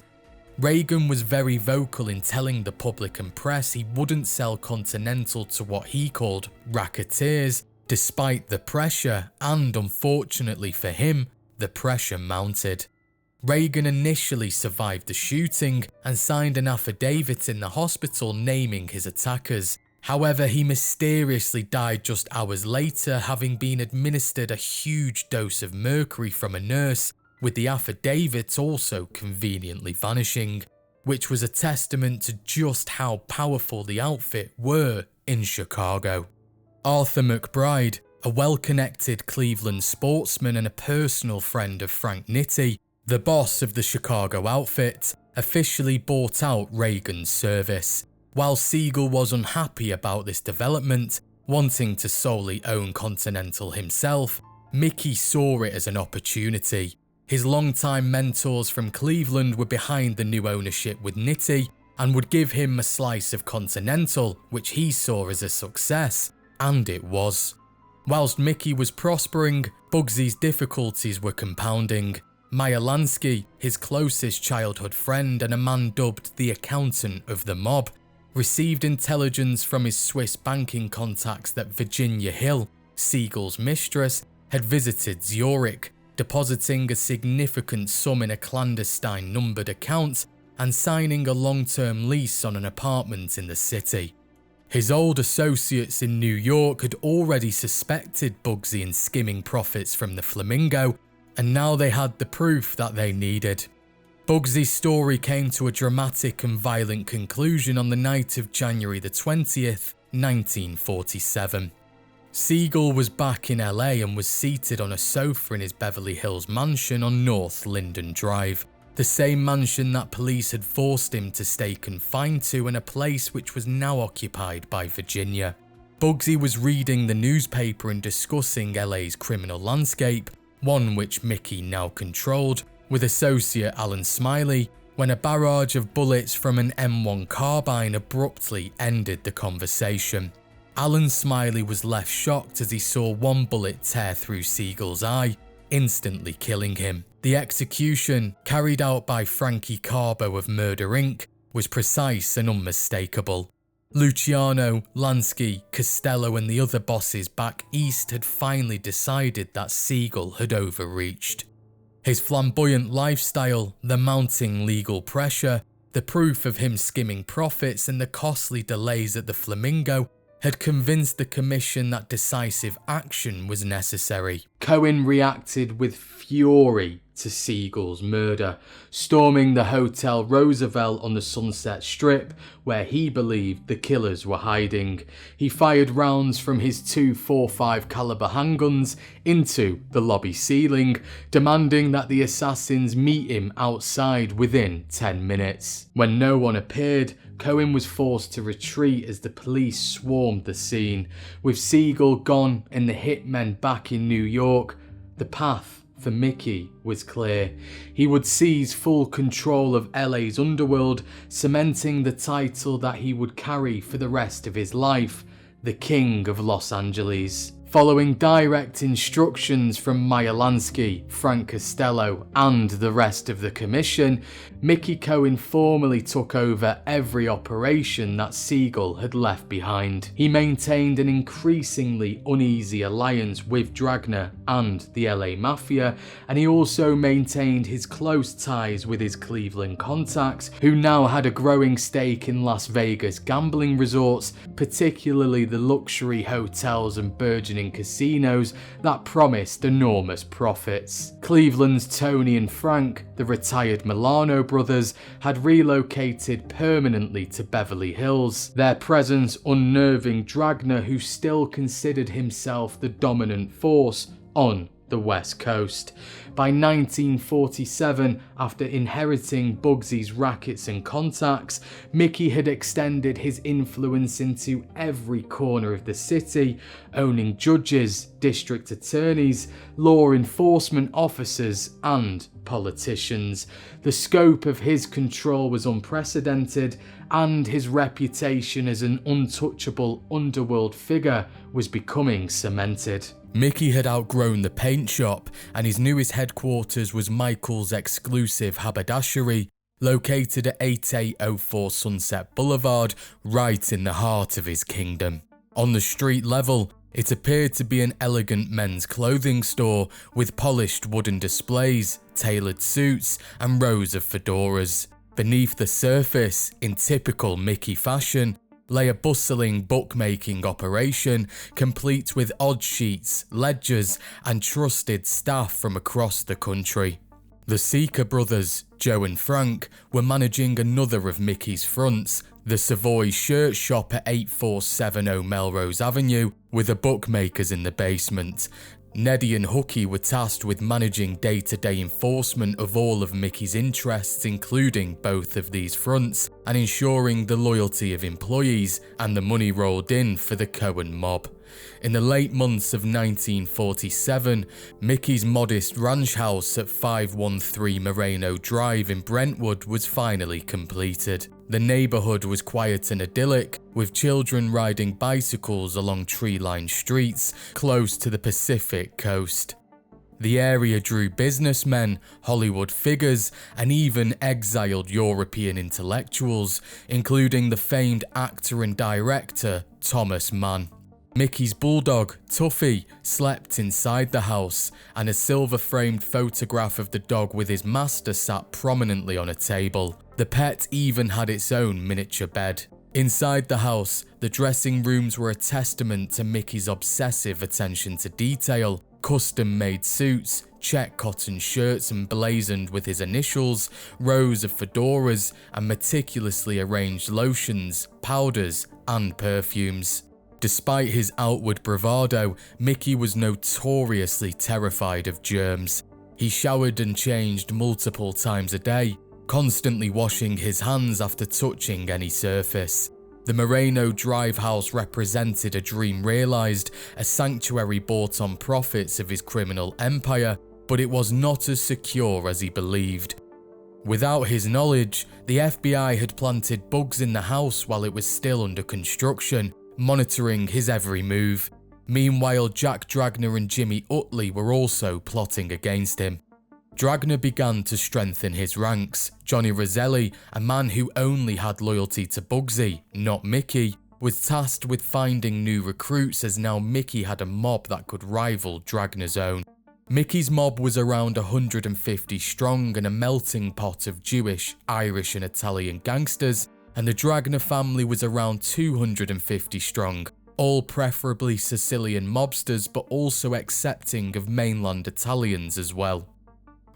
Reagan was very vocal in telling the public and press he wouldn't sell Continental to what he called racketeers, despite the pressure, and unfortunately for him, the pressure mounted. Reagan initially survived the shooting and signed an affidavit in the hospital naming his attackers. However, he mysteriously died just hours later, having been administered a huge dose of mercury from a nurse, with the affidavit also conveniently vanishing, which was a testament to just how powerful the outfit were in Chicago. Arthur McBride, a well-connected Cleveland sportsman and a personal friend of Frank Nitti, the boss of the Chicago outfit, officially bought out Reagan's service. While Siegel was unhappy about this development, wanting to solely own Continental himself, Mickey saw it as an opportunity. His longtime mentors from Cleveland were behind the new ownership with Nitti and would give him a slice of Continental, which he saw as a success, and it was. Whilst Mickey was prospering, Bugsy's difficulties were compounding. Meyer Lansky, his closest childhood friend and a man dubbed the accountant of the mob, received intelligence from his Swiss banking contacts that Virginia Hill, Siegel's mistress, had visited Zurich, depositing a significant sum in a clandestine numbered account and signing a long-term lease on an apartment in the city. His old associates in New York had already suspected Bugsy in skimming profits from the Flamingo, and now they had the proof that they needed. Bugsy's story came to a dramatic and violent conclusion on the night of January the 20th, 1947. Siegel was back in LA and was seated on a sofa in his Beverly Hills mansion on North Linden Drive, the same mansion that police had forced him to stay confined to, and a place which was now occupied by Virginia. Bugsy was reading the newspaper and discussing LA's criminal landscape one which Mickey now controlled, with associate Alan Smiley, when a barrage of bullets from an M1 carbine abruptly ended the conversation. Alan Smiley was left shocked as he saw one bullet tear through Siegel's eye, instantly killing him. The execution, carried out by Frankie Carbo of Murder Inc., was precise and unmistakable. Luciano, Lansky, Costello and the other bosses back east had finally decided that Siegel had overreached. His flamboyant lifestyle, the mounting legal pressure, the proof of him skimming profits and the costly delays at the Flamingo had convinced the commission that decisive action was necessary. Cohen reacted with fury to Siegel's murder, storming the Hotel Roosevelt on the Sunset Strip, where he believed the killers were hiding. He fired rounds from his two .45 caliber handguns into the lobby ceiling, demanding that the assassins meet him outside within 10 minutes. When no one appeared, Cohen was forced to retreat as the police swarmed the scene. With Siegel gone and the hitmen back in New York, the path for Mickey was clear. He would seize full control of LA's underworld, cementing the title that he would carry for the rest of his life, the King of Los Angeles. Following direct instructions from Meyer Lansky, Frank Costello and the rest of the commission, Mickey Cohen formally took over every operation that Siegel had left behind. He maintained an increasingly uneasy alliance with Dragna and the LA Mafia, and he also maintained his close ties with his Cleveland contacts, who now had a growing stake in Las Vegas gambling resorts, particularly the luxury hotels and burgeoning casinos that promised enormous profits. Cleveland's Tony and Frank, the retired Milano brothers, had relocated permanently to Beverly Hills, their presence unnerving Dragna, who still considered himself the dominant force on the West Coast. By 1947, after inheriting Bugsy's rackets and contacts, Mickey had extended his influence into every corner of the city, owning judges, district attorneys, law enforcement officers, and politicians. The scope of his control was unprecedented, and his reputation as an untouchable underworld figure was becoming cemented. Mickey had outgrown the paint shop, and his newest headquarters was Michael's exclusive haberdashery, located at 8804 Sunset Boulevard, right in the heart of his kingdom. On the street level, it appeared to be an elegant men's clothing store with polished wooden displays, tailored suits, and rows of fedoras. Beneath the surface, in typical Mickey fashion, lay a bustling bookmaking operation, complete with odd sheets, ledgers, and trusted staff from across the country. The Seeker brothers, Joe and Frank, were managing another of Mickey's fronts, the Savoy shirt shop at 8470 Melrose Avenue, with the bookmakers in the basement. Neddy and Hooky were tasked with managing day-to-day enforcement of all of Mickey's interests, including both of these fronts, and ensuring the loyalty of employees and the money rolled in for the Cohen mob. In the late months of 1947, Mickey's modest ranch house at 513 Moreno Drive in Brentwood was finally completed. The neighborhood was quiet and idyllic, with children riding bicycles along tree-lined streets close to the Pacific coast. The area drew businessmen, Hollywood figures, and even exiled European intellectuals, including the famed actor and director Thomas Mann. Mickey's bulldog, Tuffy, slept inside the house, and a silver-framed photograph of the dog with his master sat prominently on a table. The pet even had its own miniature bed. Inside the house, the dressing rooms were a testament to Mickey's obsessive attention to detail. Custom-made suits, check cotton shirts emblazoned with his initials, rows of fedoras, and meticulously arranged lotions, powders, and perfumes. Despite his outward bravado, Mickey was notoriously terrified of germs. He showered and changed multiple times a day, constantly washing his hands after touching any surface. The Moreno Drive house represented a dream realized, a sanctuary bought on profits of his criminal empire, but it was not as secure as he believed. Without his knowledge, the FBI had planted bugs in the house while it was still under construction, monitoring his every move. Meanwhile, Jack Dragner and Jimmy Utley were also plotting against him. Dragner began to strengthen his ranks. Johnny Roselli, a man who only had loyalty to Bugsy, not Mickey, was tasked with finding new recruits, as now Mickey had a mob that could rival Dragner's own. Mickey's mob was around 150 strong and a melting pot of Jewish, Irish and Italian gangsters, and the Dragner family was around 250 strong, all preferably Sicilian mobsters but also accepting of mainland Italians as well.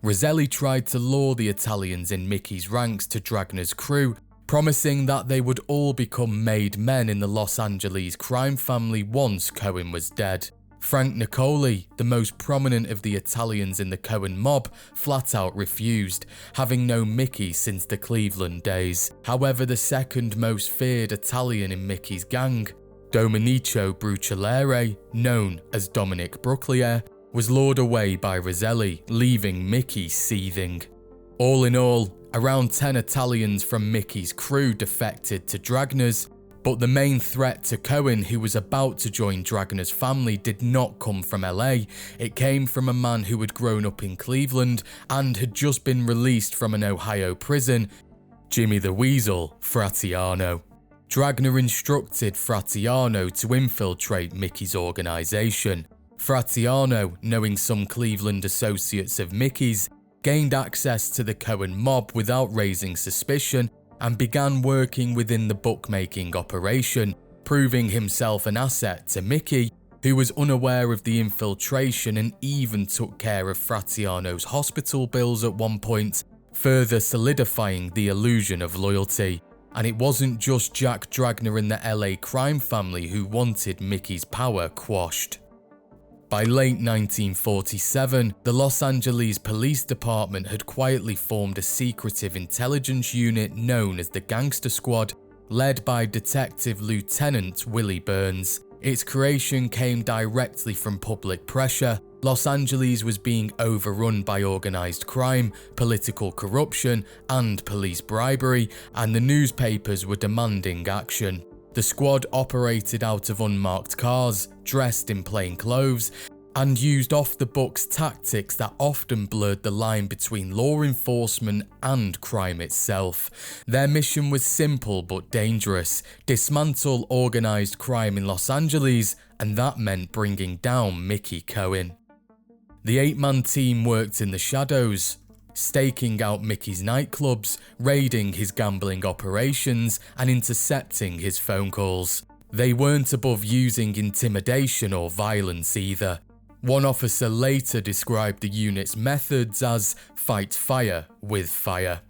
Roselli tried to lure the Italians in Mickey's ranks to Dragner's crew, promising that they would all become made men in the Los Angeles crime family once Cohen was dead. Frank Nicoli, the most prominent of the Italians in the Cohen mob, flat out refused, having known Mickey since the Cleveland days. However, the second most feared Italian in Mickey's gang, Domenico Brucellere, known as Dominic Brucklier, was lured away by Roselli, leaving Mickey seething. All in all, around 10 Italians from Mickey's crew defected to Dragner's, but the main threat to Cohen, who was about to join Dragner's family, did not come from LA. It came from a man who had grown up in Cleveland and had just been released from an Ohio prison, Jimmy the Weasel Fratiano. Dragner instructed Fratiano to infiltrate Mickey's organization. Fratiano, knowing some Cleveland associates of Mickey's, gained access to the Cohen mob without raising suspicion and began working within the bookmaking operation, proving himself an asset to Mickey, who was unaware of the infiltration and even took care of Fratiano's hospital bills at one point, further solidifying the illusion of loyalty. And it wasn't just Jack Dragner and the LA crime family who wanted Mickey's power quashed. By late 1947, the Los Angeles Police Department had quietly formed a secretive intelligence unit known as the Gangster Squad, led by Detective Lieutenant Willie Burns. Its creation came directly from public pressure. Los Angeles was being overrun by organized crime, political corruption, and police bribery, and the newspapers were demanding action. The squad operated out of unmarked cars, dressed in plain clothes, and used off-the-books tactics that often blurred the line between law enforcement and crime itself. Their mission was simple but dangerous: dismantle organized crime in Los Angeles, and that meant bringing down Mickey Cohen. The 8-man team worked in the shadows, staking out Mickey's nightclubs, raiding his gambling operations, and intercepting his phone calls. They weren't above using intimidation or violence either. One officer later described the unit's methods as fight fire with fire.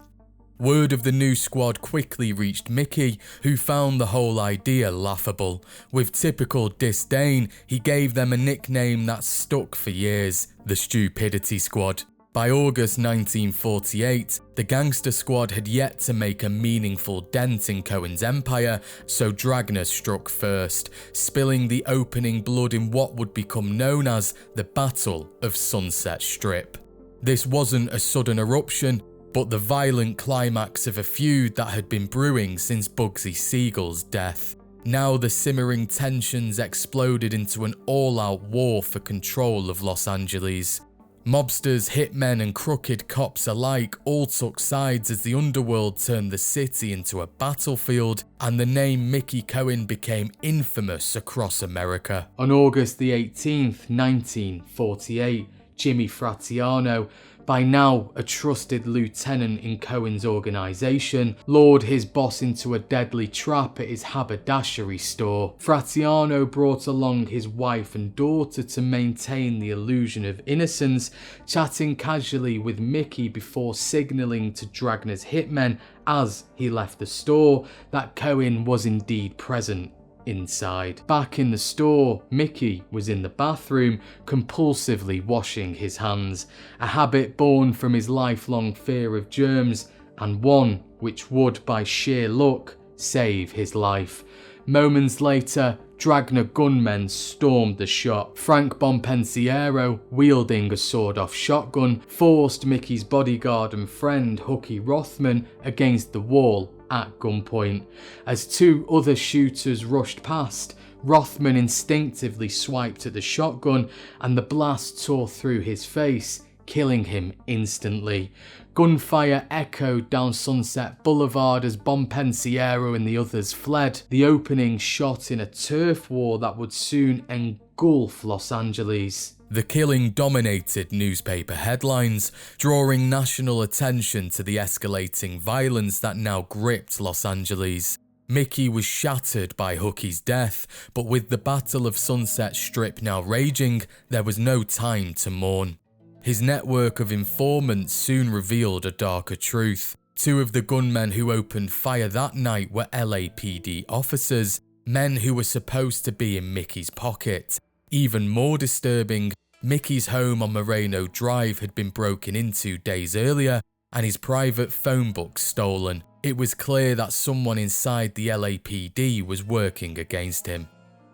Word of the new squad quickly reached Mickey, who found the whole idea laughable. With typical disdain, he gave them a nickname that stuck for years: the Stupidity Squad. By August 1948, the Gangster Squad had yet to make a meaningful dent in Cohen's empire, so Dragner struck first, spilling the opening blood in what would become known as the Battle of Sunset Strip. This wasn't a sudden eruption, but the violent climax of a feud that had been brewing since Bugsy Siegel's death. Now the simmering tensions exploded into an all-out war for control of Los Angeles. Mobsters, hitmen and crooked cops alike all took sides as the underworld turned the city into a battlefield, and the name Mickey Cohen became infamous across America. On August the 18th, 1948, Jimmy Fratiano, by now a trusted lieutenant in Cohen's organisation, lured his boss into a deadly trap at his haberdashery store. Fratiano brought along his wife and daughter to maintain the illusion of innocence, chatting casually with Mickey before signalling to Dragner's hitmen as he left the store that Cohen was indeed present inside. Back in the store, Mickey was in the bathroom, compulsively washing his hands, a habit born from his lifelong fear of germs, and one which would, by sheer luck, save his life. Moments later, Dragna gunmen stormed the shop. Frank Bonpensiero, wielding a sawed-off shotgun, forced Mickey's bodyguard and friend Hooky Rothman against the wall at gunpoint. As two other shooters rushed past, Rothman instinctively swiped at the shotgun and the blast tore through his face, killing him instantly. Gunfire echoed down Sunset Boulevard as Bonpensiero and the others fled, the opening shot in a turf war that would soon engulf Los Angeles. The killing dominated newspaper headlines, drawing national attention to the escalating violence that now gripped Los Angeles. Mickey was shattered by Hooky's death, but with the Battle of Sunset Strip now raging, there was no time to mourn. His network of informants soon revealed a darker truth. Two of the gunmen who opened fire that night were LAPD officers, men who were supposed to be in Mickey's pocket. Even more disturbing, Mickey's home on Moreno Drive had been broken into days earlier and his private phone book stolen. It was clear that someone inside the LAPD was working against him.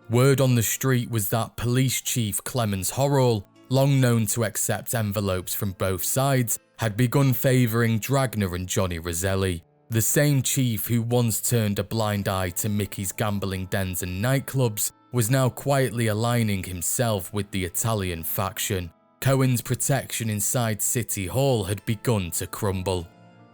Word on the street was that Police Chief Clemens Horrell, long known to accept envelopes from both sides, had begun favouring Dragna and Johnny Roselli. The same chief who once turned a blind eye to Mickey's gambling dens and nightclubs was now quietly aligning himself with the Italian faction. Cohen's protection inside City Hall had begun to crumble.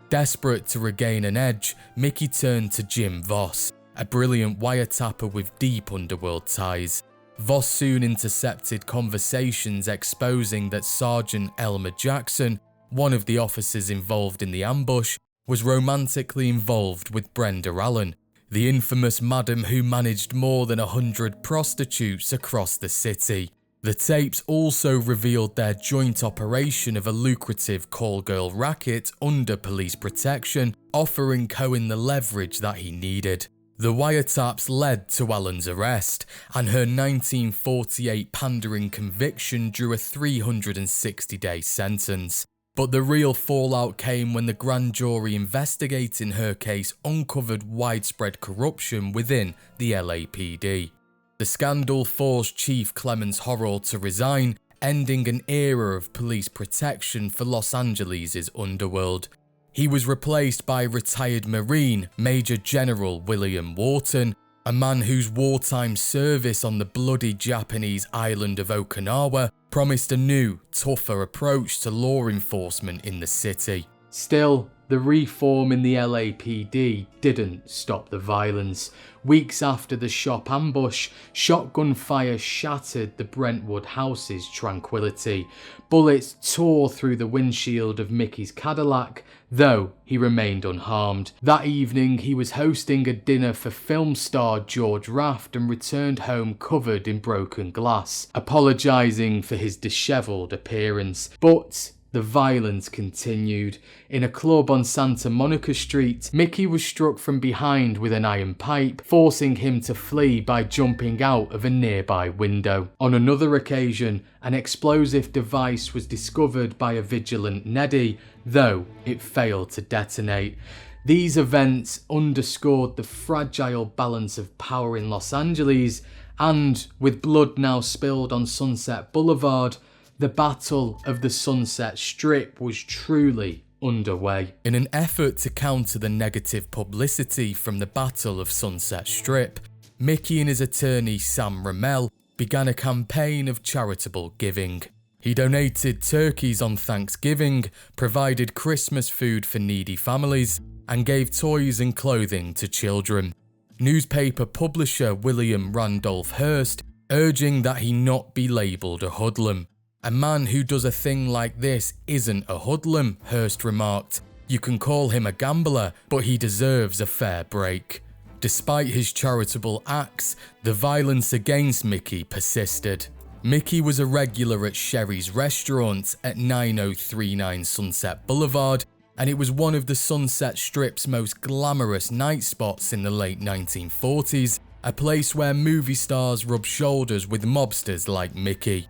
Desperate to regain an edge, Mickey turned to Jim Voss, a brilliant wiretapper with deep underworld ties. Voss soon intercepted conversations exposing that Sergeant Elmer Jackson, one of the officers involved in the ambush, was romantically involved with Brenda Allen, the infamous madam who managed more than 100 prostitutes across the city. The tapes also revealed their joint operation of a lucrative call girl racket under police protection, offering Cohen the leverage that he needed. The wiretaps led to Allen's arrest, and her 1948 pandering conviction drew a 360-day sentence. But the real fallout came when the grand jury investigating her case uncovered widespread corruption within the LAPD. The scandal forced Chief Clemens Horrell to resign, ending an era of police protection for Los Angeles' underworld. He was replaced by retired Marine Major General William Wharton, a man whose wartime service on the bloody Japanese island of Okinawa promised a new, tougher approach to law enforcement in the city. Still, the reform in the LAPD didn't stop the violence. Weeks after the shop ambush, shotgun fire shattered the Brentwood house's tranquility. Bullets tore through the windshield of Mickey's Cadillac, though he remained unharmed. That evening, he was hosting a dinner for film star George Raft and returned home covered in broken glass, apologising for his dishevelled appearance. But the violence continued. In a club on Santa Monica Street, Mickey was struck from behind with an iron pipe, forcing him to flee by jumping out of a nearby window. On another occasion, an explosive device was discovered by a vigilant Neddy, though it failed to detonate. These events underscored the fragile balance of power in Los Angeles, and with blood now spilled on Sunset Boulevard, the Battle of the Sunset Strip was truly underway. In an effort to counter the negative publicity from the Battle of Sunset Strip, Mickey and his attorney Sam Ramel began a campaign of charitable giving. He donated turkeys on Thanksgiving, provided Christmas food for needy families, and gave toys and clothing to children. Newspaper publisher William Randolph Hearst urging that he not be labelled a hoodlum. "A man who does a thing like this isn't a hoodlum," Hearst remarked. "You can call him a gambler, but he deserves a fair break." Despite his charitable acts, the violence against Mickey persisted. Mickey was a regular at Sherry's restaurant at 9039 Sunset Boulevard, and it was one of the Sunset Strip's most glamorous night spots in the late 1940s, a place where movie stars rubbed shoulders with mobsters like Mickey.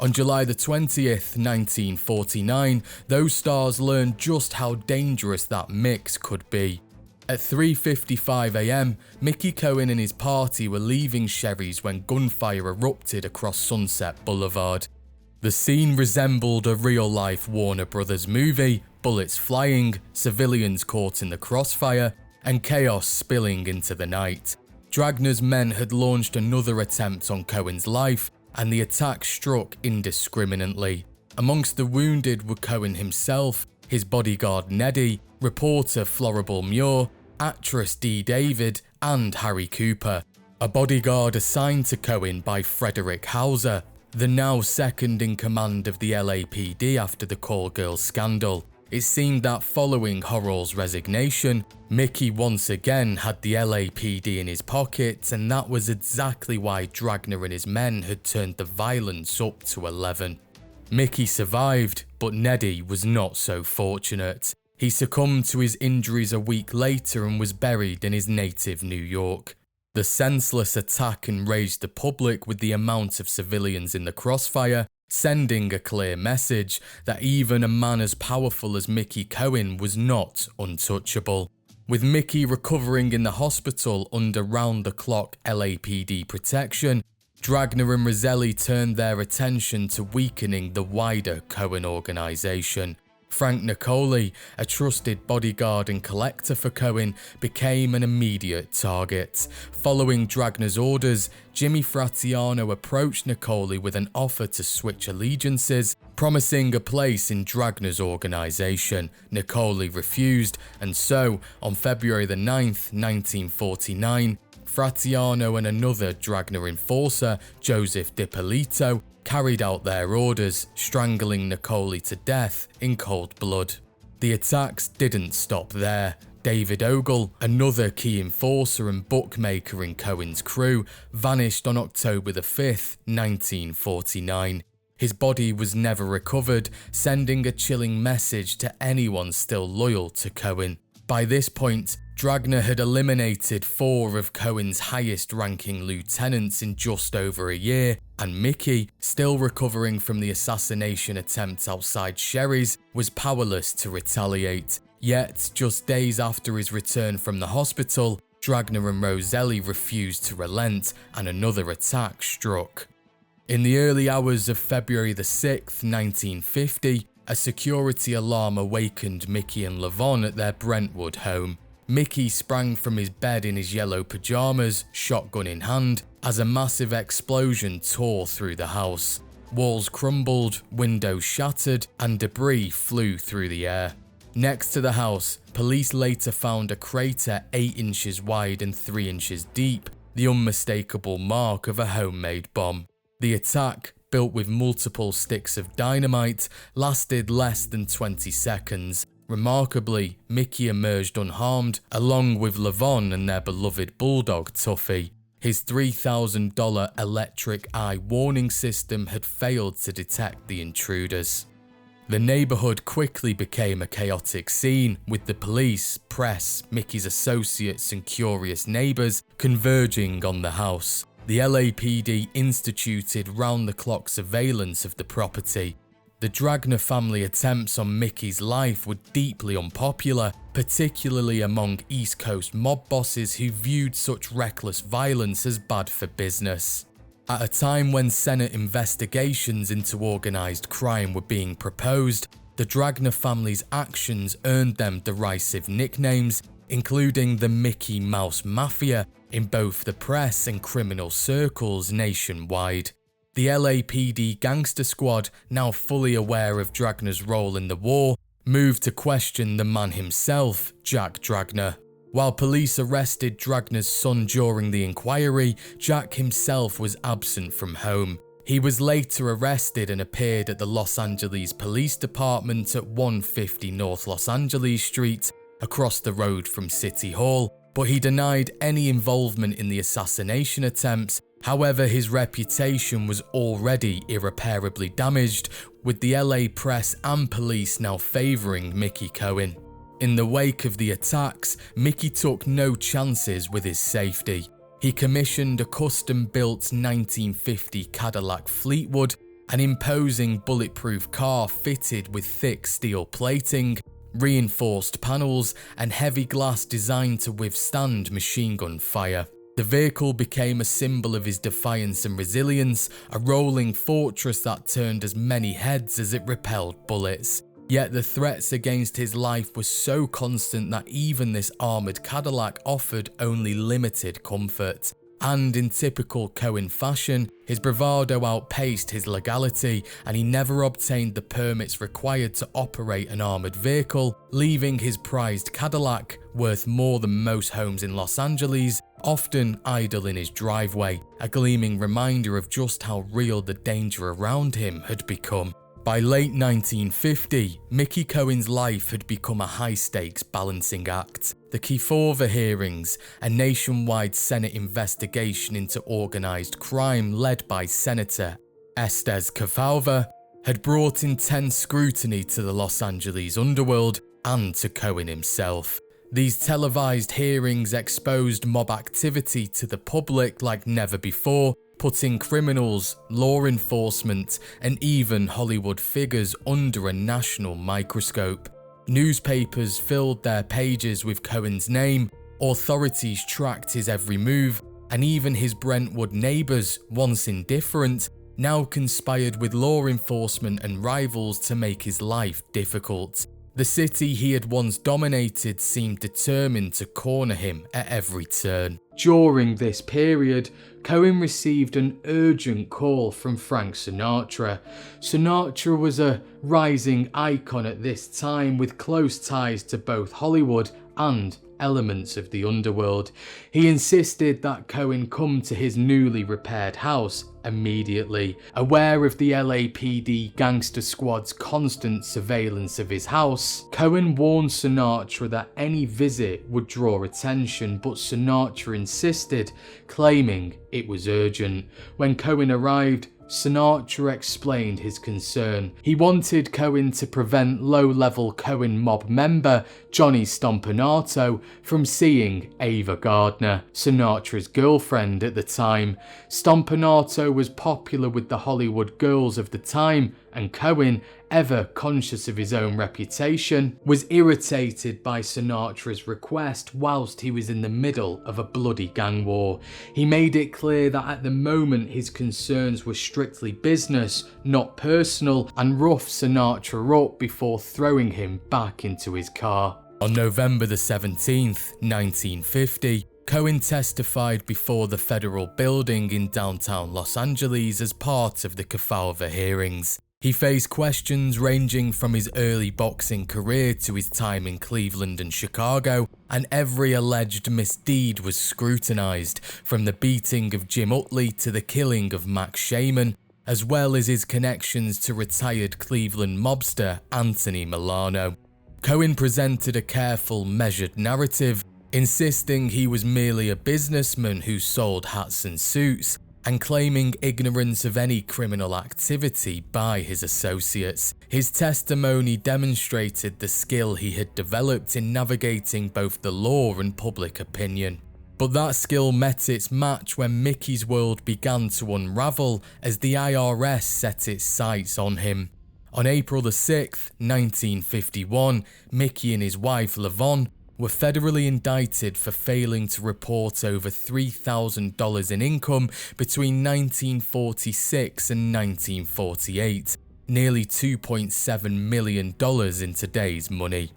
On July the 20th, 1949, those stars learned just how dangerous that mix could be. At 3:55 AM, Mickey Cohen and his party were leaving Sherry's when gunfire erupted across Sunset Boulevard. The scene resembled a real-life Warner Brothers movie, bullets flying, civilians caught in the crossfire, and chaos spilling into the night. Dragner's men had launched another attempt on Cohen's life, and the attack struck indiscriminately. Amongst the wounded were Cohen himself, his bodyguard Neddy, reporter Floribel Muir, actress Dee David, and Harry Cooper, a bodyguard assigned to Cohen by Frederick Hauser, the now second in command of the LAPD after the call girl scandal. It seemed that following Horrell's resignation, Mickey once again had the LAPD in his pocket, and that was exactly why Dragner and his men had turned the violence up to 11. Mickey survived, but Neddy was not so fortunate. He succumbed to his injuries a week later and was buried in his native New York. The senseless attack enraged the public with the amount of civilians in the crossfire, sending a clear message that even a man as powerful as Mickey Cohen was not untouchable. With Mickey recovering in the hospital under round-the-clock LAPD protection, Dragner and Roselli turned their attention to weakening the wider Cohen organization. Frank Nicoli, a trusted bodyguard and collector for Cohen, became an immediate target. Following Dragner's orders, Jimmy Fratiano approached Nicoli with an offer to switch allegiances, promising a place in Dragner's organization. Nicoli refused, and so, on February 9th, 1949, Fratiano and another Dragner enforcer, Joseph DiPolito, carried out their orders, strangling Nicoli to death in cold blood. The attacks didn't stop there. David Ogle, another key enforcer and bookmaker in Cohen's crew, vanished on October 5th, 1949. His body was never recovered, sending a chilling message to anyone still loyal to Cohen. By this point, Dragner had eliminated 4 of Cohen's highest-ranking lieutenants in just over a year, and Mickey, still recovering from the assassination attempt outside Sherry's, was powerless to retaliate. Yet, just days after his return from the hospital, Dragner and Roselli refused to relent, and another attack struck. In the early hours of February 6th, 1950, a security alarm awakened Mickey and Lavon at their Brentwood home. Mickey sprang from his bed in his yellow pajamas, shotgun in hand, as a massive explosion tore through the house. Walls crumbled, windows shattered, and debris flew through the air. Next to the house, police later found a crater 8 inches wide and 3 inches deep, the unmistakable mark of a homemade bomb. The attack, built with multiple sticks of dynamite, lasted less than 20 seconds. Remarkably, Mickey emerged unharmed, along with Lavon and their beloved bulldog Tuffy. His $3,000 electric eye warning system had failed to detect the intruders. The neighborhood quickly became a chaotic scene, with the police, press, Mickey's associates and curious neighbors converging on the house. The LAPD instituted round-the-clock surveillance of the property. The Dragner family attempts on Mickey's life were deeply unpopular, particularly among East Coast mob bosses who viewed such reckless violence as bad for business. At a time when Senate investigations into organized crime were being proposed, the Dragner family's actions earned them derisive nicknames, including the Mickey Mouse Mafia, in both the press and criminal circles nationwide. The LAPD gangster squad, now fully aware of Dragner's role in the war, moved to question the man himself, Jack Dragner. While police arrested Dragner's son during the inquiry, Jack himself was absent from home. He was later arrested and appeared at the Los Angeles Police Department at 150 North Los Angeles Street, across the road from City Hall, but he denied any involvement in the assassination attempts. However, his reputation was already irreparably damaged, with the LA press and police now favouring Mickey Cohen. In the wake of the attacks, Mickey took no chances with his safety. He commissioned a custom-built 1950 Cadillac Fleetwood, an imposing bulletproof car fitted with thick steel plating, reinforced panels, and heavy glass designed to withstand machine gun fire. The vehicle became a symbol of his defiance and resilience, a rolling fortress that turned as many heads as it repelled bullets. Yet the threats against his life were so constant that even this armoured Cadillac offered only limited comfort. And in typical Cohen fashion, his bravado outpaced his legality, and he never obtained the permits required to operate an armoured vehicle, leaving his prized Cadillac, worth more than most homes in Los Angeles, often idle in his driveway, a gleaming reminder of just how real the danger around him had become. By late 1950, Mickey Cohen's life had become a high-stakes balancing act. The Kefauver hearings, a nationwide Senate investigation into organised crime led by Senator Estes Kefauver, had brought intense scrutiny to the Los Angeles underworld and to Cohen himself. These televised hearings exposed mob activity to the public like never before, putting criminals, law enforcement, and even Hollywood figures under a national microscope. Newspapers filled their pages with Cohen's name, authorities tracked his every move, and even his Brentwood neighbours, once indifferent, now conspired with law enforcement and rivals to make his life difficult. The city he had once dominated seemed determined to corner him at every turn. During this period, Cohen received an urgent call from Frank Sinatra. Sinatra was a rising icon at this time with close ties to both Hollywood and elements of the underworld. He insisted that Cohen come to his newly repaired house immediately. Aware of the LAPD gangster squad's constant surveillance of his house, Cohen warned Sinatra that any visit would draw attention, but Sinatra insisted, claiming it was urgent. When Cohen arrived, Sinatra explained his concern. He wanted Cohen to prevent low-level Cohen mob member Johnny Stompanato from seeing Ava Gardner, Sinatra's girlfriend at the time. Stompanato was popular with the Hollywood girls of the time, and Cohen, ever conscious of his own reputation, was irritated by Sinatra's request whilst he was in the middle of a bloody gang war. He made it clear that at the moment his concerns were strictly business, not personal, and roughed Sinatra up before throwing him back into his car. On November the 17th, 1950, Cohen testified before the federal building in downtown Los Angeles as part of the Kefauver hearings. He faced questions ranging from his early boxing career to his time in Cleveland and Chicago, and every alleged misdeed was scrutinized, from the beating of Jim Utley to the killing of Max Shaman, as well as his connections to retired Cleveland mobster Anthony Milano. Cohen presented a careful, measured narrative, insisting he was merely a businessman who sold hats and suits, and claiming ignorance of any criminal activity by his associates. His testimony demonstrated the skill he had developed in navigating both the law and public opinion. But that skill met its match when Mickey's world began to unravel as the IRS set its sights on him. On April the 6th, 1951, Mickey and his wife Lavon were federally indicted for failing to report over $3,000 in income between 1946 and 1948, nearly $2.7 million in today's money.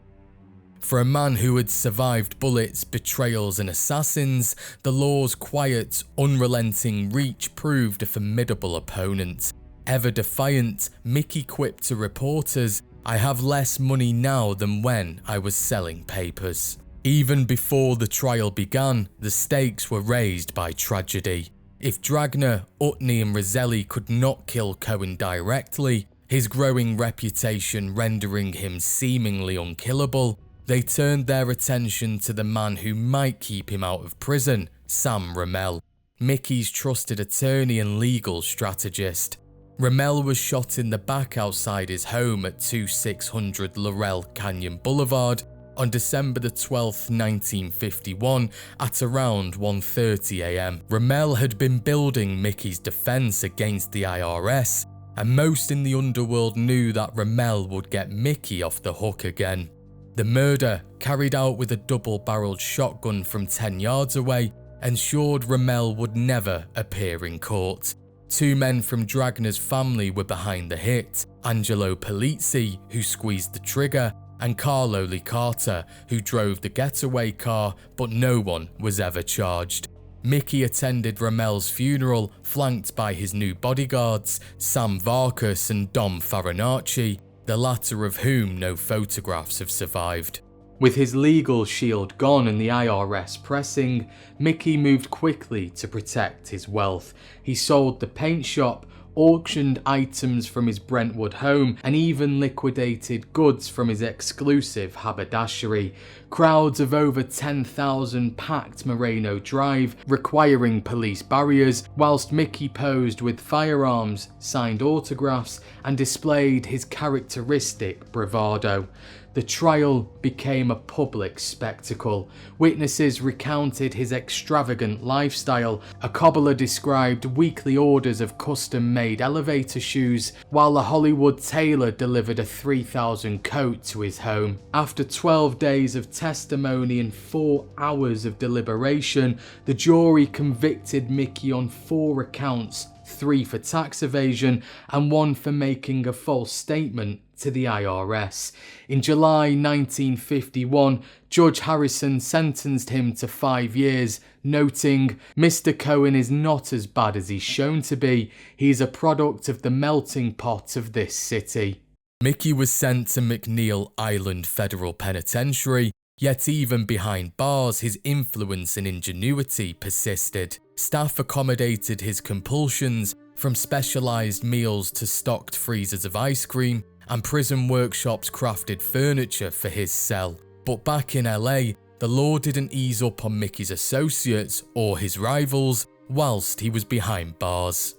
For a man who had survived bullets, betrayals and assassins, the law's quiet, unrelenting reach proved a formidable opponent. Ever defiant, Mickey quipped to reporters, "I have less money now than when I was selling papers." Even before the trial began, the stakes were raised by tragedy. If Dragner, Utney and Roselli could not kill Cohen directly, his growing reputation rendering him seemingly unkillable, they turned their attention to the man who might keep him out of prison, Sam Rommel, Mickey's trusted attorney and legal strategist. Rommel was shot in the back outside his home at 2600 Laurel Canyon Boulevard on December the 12th, 1951 at around 1:30 a.m. Rommel had been building Mickey's defense against the IRS, and most in the underworld knew that Rommel would get Mickey off the hook again. The murder, carried out with a double-barreled shotgun from 10 yards away, ensured Rommel would never appear in court. Two men from Dragner's family were behind the hit: Angelo Polizzi, who squeezed the trigger, and Carlo Licata, who drove the getaway car, but no one was ever charged. Mickey attended Rommel's funeral, flanked by his new bodyguards, Sam Varkas and Dom Farinacci, the latter of whom no photographs have survived. With his legal shield gone and the IRS pressing, Mickey moved quickly to protect his wealth. He sold the paint shop, auctioned items from his Brentwood home, and even liquidated goods from his exclusive haberdashery. Crowds of over 10,000 packed Moreno Drive, requiring police barriers, whilst Mickey posed with firearms, signed autographs, and displayed his characteristic bravado. The trial became a public spectacle. Witnesses recounted his extravagant lifestyle. A cobbler described weekly orders of custom-made elevator shoes, while the Hollywood tailor delivered a 3,000 coat to his home. After 12 days of testimony and 4 hours of deliberation, the jury convicted Mickey on 4 accounts, 3 for tax evasion and 1 for making a false statement to the IRS. In July 1951, Judge Harrison sentenced him to 5 years, noting, "Mr. Cohen is not as bad as he's shown to be. He is a product of the melting pot of this city." Mickey was sent to McNeil Island Federal Penitentiary, yet even behind bars his influence and ingenuity persisted. Staff accommodated his compulsions, from specialised meals to stocked freezers of ice cream, and prison workshops crafted furniture for his cell. But back in LA, the law didn't ease up on Mickey's associates or his rivals whilst he was behind bars.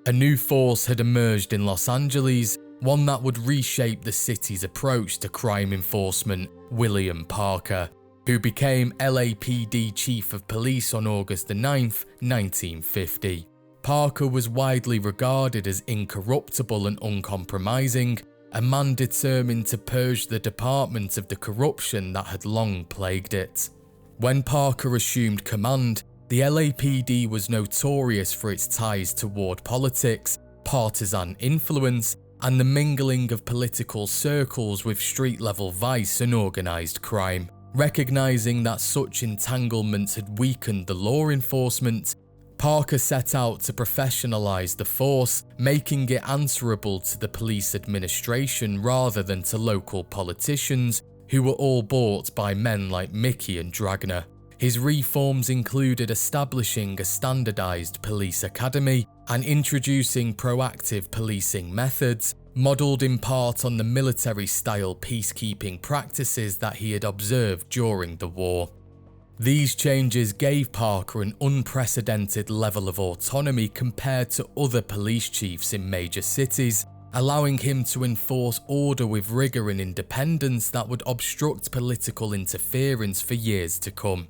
A new force had emerged in Los Angeles, one that would reshape the city's approach to crime enforcement: William Parker, who became LAPD Chief of Police on August 9th, 1950. Parker was widely regarded as incorruptible and uncompromising, a man determined to purge the department of the corruption that had long plagued it. When Parker assumed command, the LAPD was notorious for its ties toward politics, partisan influence, and the mingling of political circles with street-level vice and organised crime. Recognising that such entanglements had weakened the law enforcement, Parker set out to professionalise the force, making it answerable to the police administration rather than to local politicians, who were all bought by men like Mickey and Dragner. His reforms included establishing a standardised police academy and introducing proactive policing methods, modelled in part on the military-style peacekeeping practices that he had observed during the war. These changes gave Parker an unprecedented level of autonomy compared to other police chiefs in major cities, allowing him to enforce order with rigour and independence that would obstruct political interference for years to come.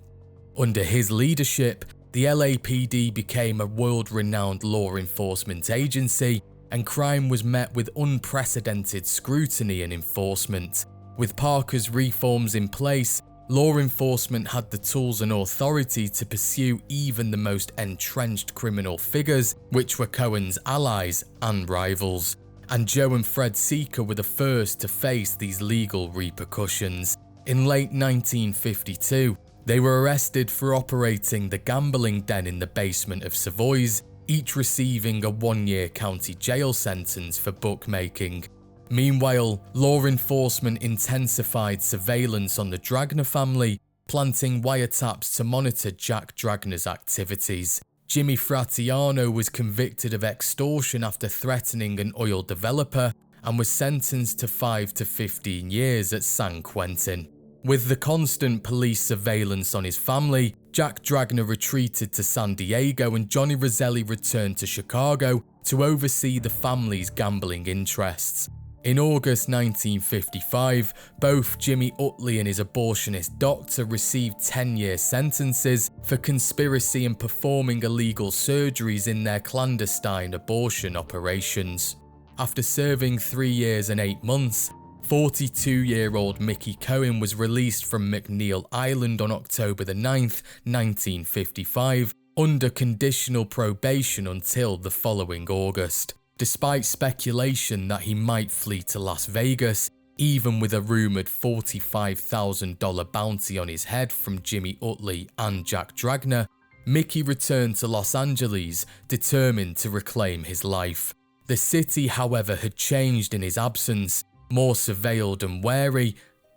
Under his leadership, the LAPD became a world-renowned law enforcement agency, and crime was met with unprecedented scrutiny and enforcement. With Parker's reforms in place, law enforcement had the tools and authority to pursue even the most entrenched criminal figures, which were Cohen's allies and rivals. And Joe and Fred Seeker were the first to face these legal repercussions. In late 1952, they were arrested for operating the gambling den in the basement of Savoy's, each receiving a 1-year county jail sentence for bookmaking. Meanwhile, law enforcement intensified surveillance on the Dragner family, planting wiretaps to monitor Jack Dragner's activities. Jimmy Fratiano was convicted of extortion after threatening an oil developer and was sentenced to 5 to 15 years at San Quentin. With the constant police surveillance on his family, Jack Dragner retreated to San Diego and Johnny Roselli returned to Chicago to oversee the family's gambling interests. In August 1955, both Jimmy Utley and his abortionist doctor received 10-year sentences for conspiracy and performing illegal surgeries in their clandestine abortion operations. After serving 3 years and 8 months, 42-year-old Mickey Cohen was released from McNeil Island on October the 9th, 1955, under conditional probation until the following August. Despite speculation that he might flee to Las Vegas, even with a rumoured $45,000 bounty on his head from Jimmy Utley and Jack Dragner, Mickey returned to Los Angeles, determined to reclaim his life. The city, however, had changed in his absence, more surveilled and wary,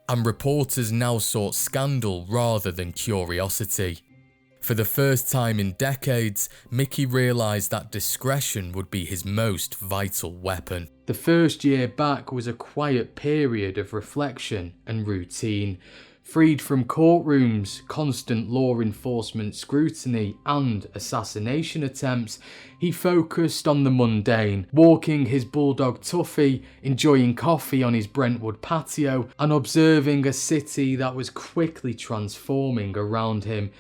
and reporters now sought scandal rather than curiosity. For the first time in decades, Mickey realised that discretion would be his most vital weapon. The first year back was a quiet period of reflection and routine. Freed from courtrooms, constant law enforcement scrutiny, and assassination attempts, he focused on the mundane, walking his bulldog Tuffy, enjoying coffee on his Brentwood patio, and observing a city that was quickly transforming around him.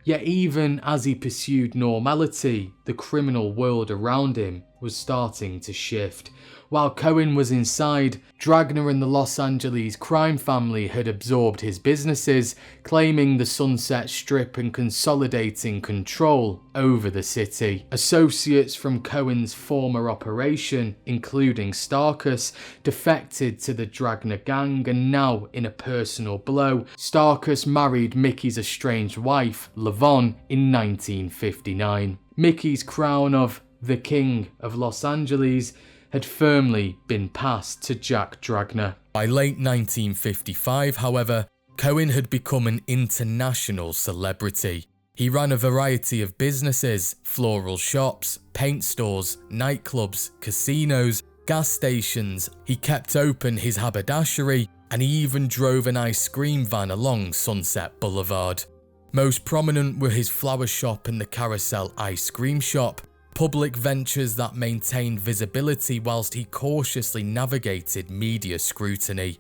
Yet even as he pursued normality, the criminal world around him was starting to shift. While Cohen was inside, Dragner and the Los Angeles crime family had absorbed his businesses, claiming the Sunset Strip and consolidating control over the city. Associates from Cohen's former operation, including Starkus, defected to the Dragner gang, and now, in a personal blow, Starkus married Mickey's estranged wife, Lavon, in 1959. Mickey's crown of the King of Los Angeles had firmly been passed to Jack Dragner. By late 1955, however, Cohen had become an international celebrity. He ran a variety of businesses: floral shops, paint stores, nightclubs, casinos, gas stations. He kept open his haberdashery, and he even drove an ice cream van along Sunset Boulevard. Most prominent were his flower shop and the Carousel ice cream shop, public ventures that maintained visibility whilst he cautiously navigated media scrutiny.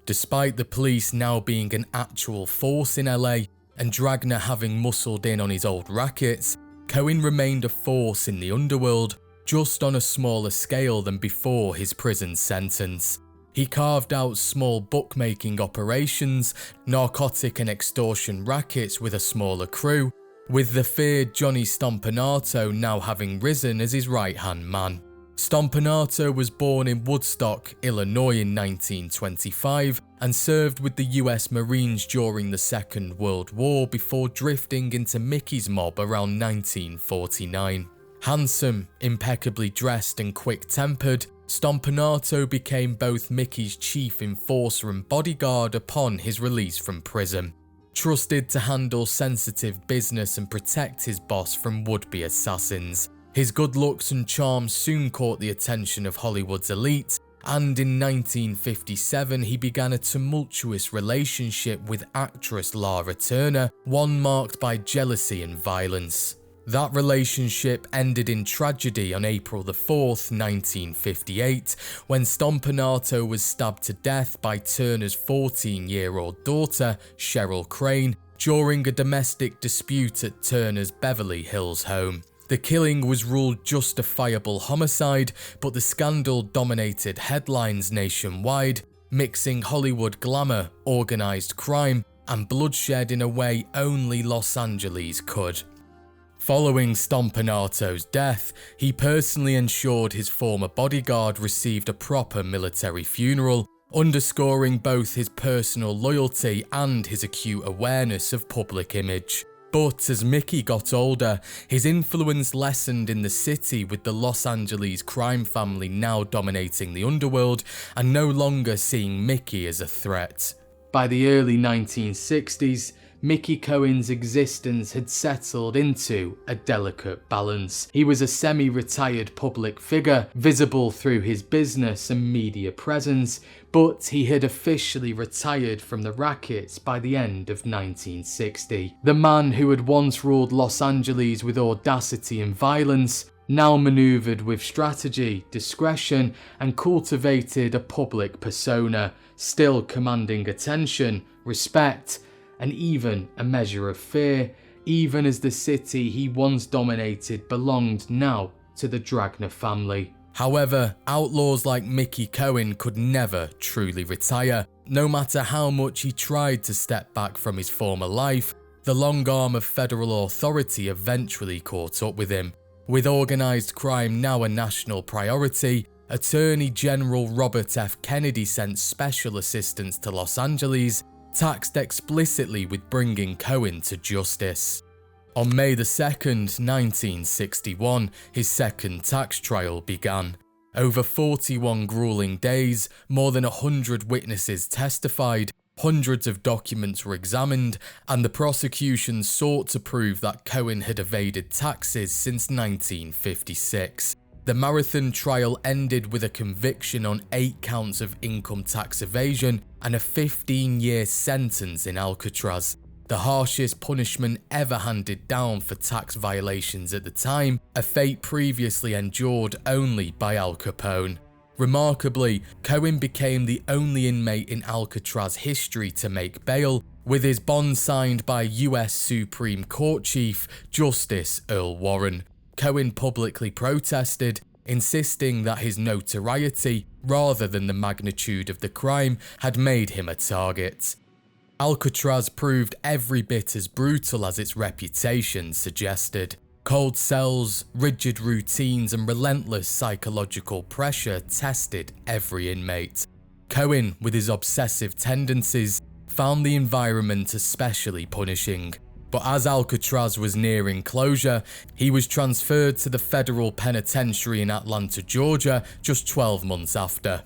Despite the police now being an actual force in LA and Dragner having muscled in on his old rackets, Cohen remained a force in the underworld, just on a smaller scale than before his prison sentence. He carved out small bookmaking operations, narcotic and extortion rackets with a smaller crew, with the feared Johnny Stompanato now having risen as his right-hand man. Stompanato was born in Woodstock, Illinois in 1925 and served with the US Marines during the Second World War before drifting into Mickey's mob around 1949. Handsome, impeccably dressed and quick-tempered, Stompanato became both Mickey's chief enforcer and bodyguard upon his release from prison. Trusted to handle sensitive business and protect his boss from would-be assassins. His good looks and charm soon caught the attention of Hollywood's elite, and in 1957 he began a tumultuous relationship with actress Lara Turner, one marked by jealousy and violence. That relationship ended in tragedy on April the 4th, 1958, when Stompanato was stabbed to death by Turner's 14-year-old daughter, Cheryl Crane, during a domestic dispute at Turner's Beverly Hills home. The killing was ruled justifiable homicide, but the scandal dominated headlines nationwide, mixing Hollywood glamour, organised crime, and bloodshed in a way only Los Angeles could. Following Stompanato's death, he personally ensured his former bodyguard received a proper military funeral, underscoring both his personal loyalty and his acute awareness of public image. But as Mickey got older, his influence lessened in the city, with the Los Angeles crime family now dominating the underworld and no longer seeing Mickey as a threat. By the early 1960s, Mickey Cohen's existence had settled into a delicate balance. He was a semi-retired public figure, visible through his business and media presence, but he had officially retired from the rackets by the end of 1960. The man who had once ruled Los Angeles with audacity and violence now manoeuvred with strategy, discretion, and cultivated a public persona, still commanding attention, respect, and even a measure of fear, even as the city he once dominated belonged now to the Dragner family. However, outlaws like Mickey Cohen could never truly retire. No matter how much he tried to step back from his former life, the long arm of federal authority eventually caught up with him. With organised crime now a national priority, Attorney General Robert F. Kennedy sent special assistants to Los Angeles, tasked explicitly with bringing Cohen to justice. On May 2nd, 1961, his second tax trial began. Over 41 grueling days, more than 100 witnesses testified, hundreds of documents were examined, and the prosecution sought to prove that Cohen had evaded taxes since 1956. The marathon trial ended with a conviction on 8 counts of income tax evasion and a 15-year sentence in Alcatraz, the harshest punishment ever handed down for tax violations at the time, a fate previously endured only by Al Capone. Remarkably, Cohen became the only inmate in Alcatraz history to make bail, with his bond signed by US Supreme Court Chief Justice Earl Warren. Cohen publicly protested, insisting that his notoriety, rather than the magnitude of the crime, had made him a target. Alcatraz proved every bit as brutal as its reputation suggested. Cold cells, rigid routines, and relentless psychological pressure tested every inmate. Cohen, with his obsessive tendencies, found the environment especially punishing. But as Alcatraz was nearing closure, he was transferred to the federal penitentiary in Atlanta, Georgia, just 12 months after.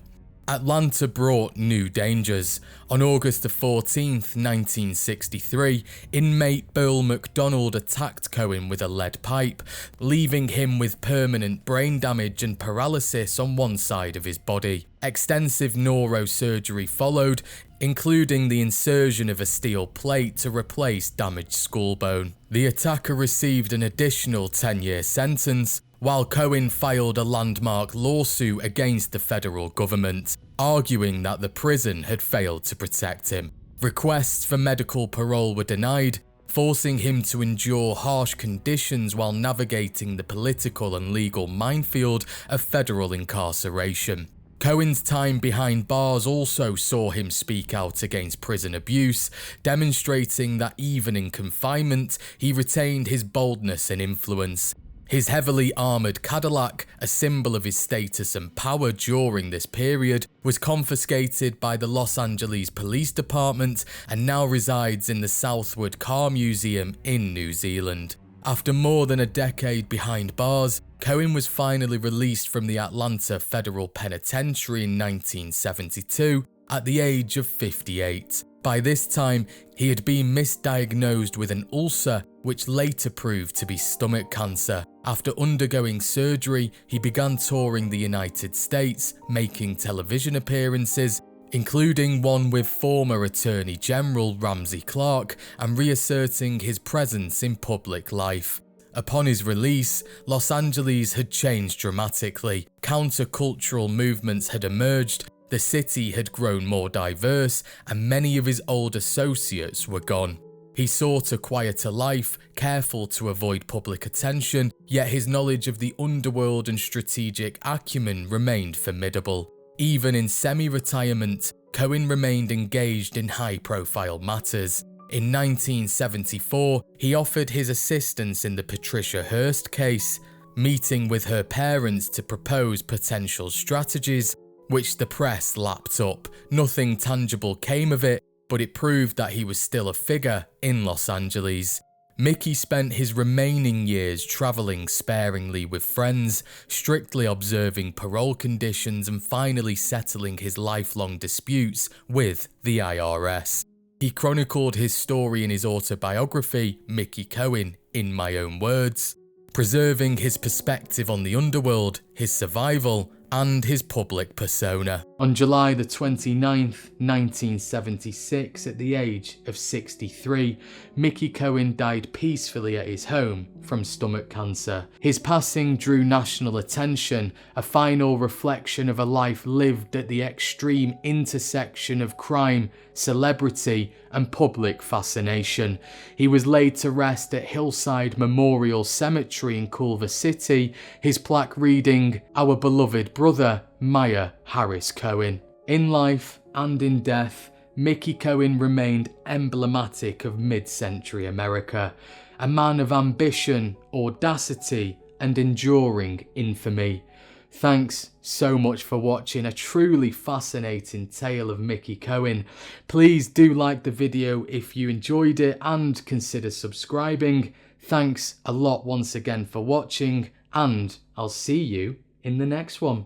Atlanta brought new dangers. On August 14, 1963, inmate Burl McDonald attacked Cohen with a lead pipe, leaving him with permanent brain damage and paralysis on one side of his body. Extensive neurosurgery followed, including the insertion of a steel plate to replace damaged skull bone. The attacker received an additional 10-year sentence, while Cohen filed a landmark lawsuit against the federal government, arguing that the prison had failed to protect him. Requests for medical parole were denied, forcing him to endure harsh conditions while navigating the political and legal minefield of federal incarceration. Cohen's time behind bars also saw him speak out against prison abuse, demonstrating that even in confinement, he retained his boldness and influence. His heavily armoured Cadillac, a symbol of his status and power during this period, was confiscated by the Los Angeles Police Department and now resides in the Southwood Car Museum in New Zealand. After more than a decade behind bars, Cohen was finally released from the Atlanta Federal Penitentiary in 1972 at the age of 58. By this time, he had been misdiagnosed with an ulcer, which later proved to be stomach cancer. After undergoing surgery, he began touring the United States, making television appearances, including one with former Attorney General Ramsey Clark, and reasserting his presence in public life. Upon his release, Los Angeles had changed dramatically. Countercultural movements had emerged, the city had grown more diverse, and many of his old associates were gone. He sought a quieter life, careful to avoid public attention, yet his knowledge of the underworld and strategic acumen remained formidable. Even in semi-retirement, Cohen remained engaged in high-profile matters. In 1974, he offered his assistance in the Patricia Hearst case, meeting with her parents to propose potential strategies, which the press lapped up. Nothing tangible came of it, but it proved that he was still a figure in Los Angeles. Mickey spent his remaining years travelling sparingly with friends, strictly observing parole conditions and finally settling his lifelong disputes with the IRS. He chronicled his story in his autobiography, Mickey Cohen, in my own words, preserving his perspective on the underworld, his survival, and his public persona. On July the 29th, 1976, at the age of 63, Mickey Cohen died peacefully at his home from stomach cancer. His passing drew national attention, a final reflection of a life lived at the extreme intersection of crime, celebrity, and public fascination. He was laid to rest at Hillside Memorial Cemetery in Culver City, his plaque reading, "Our beloved brother, Maya Harris Cohen." In life and in death, Mickey Cohen remained emblematic of mid-century America, a man of ambition, audacity, and enduring infamy. Thanks so much for watching a truly fascinating tale of Mickey Cohen. Please do like the video if you enjoyed it and consider subscribing. Thanks a lot once again for watching, and I'll see you in the next one.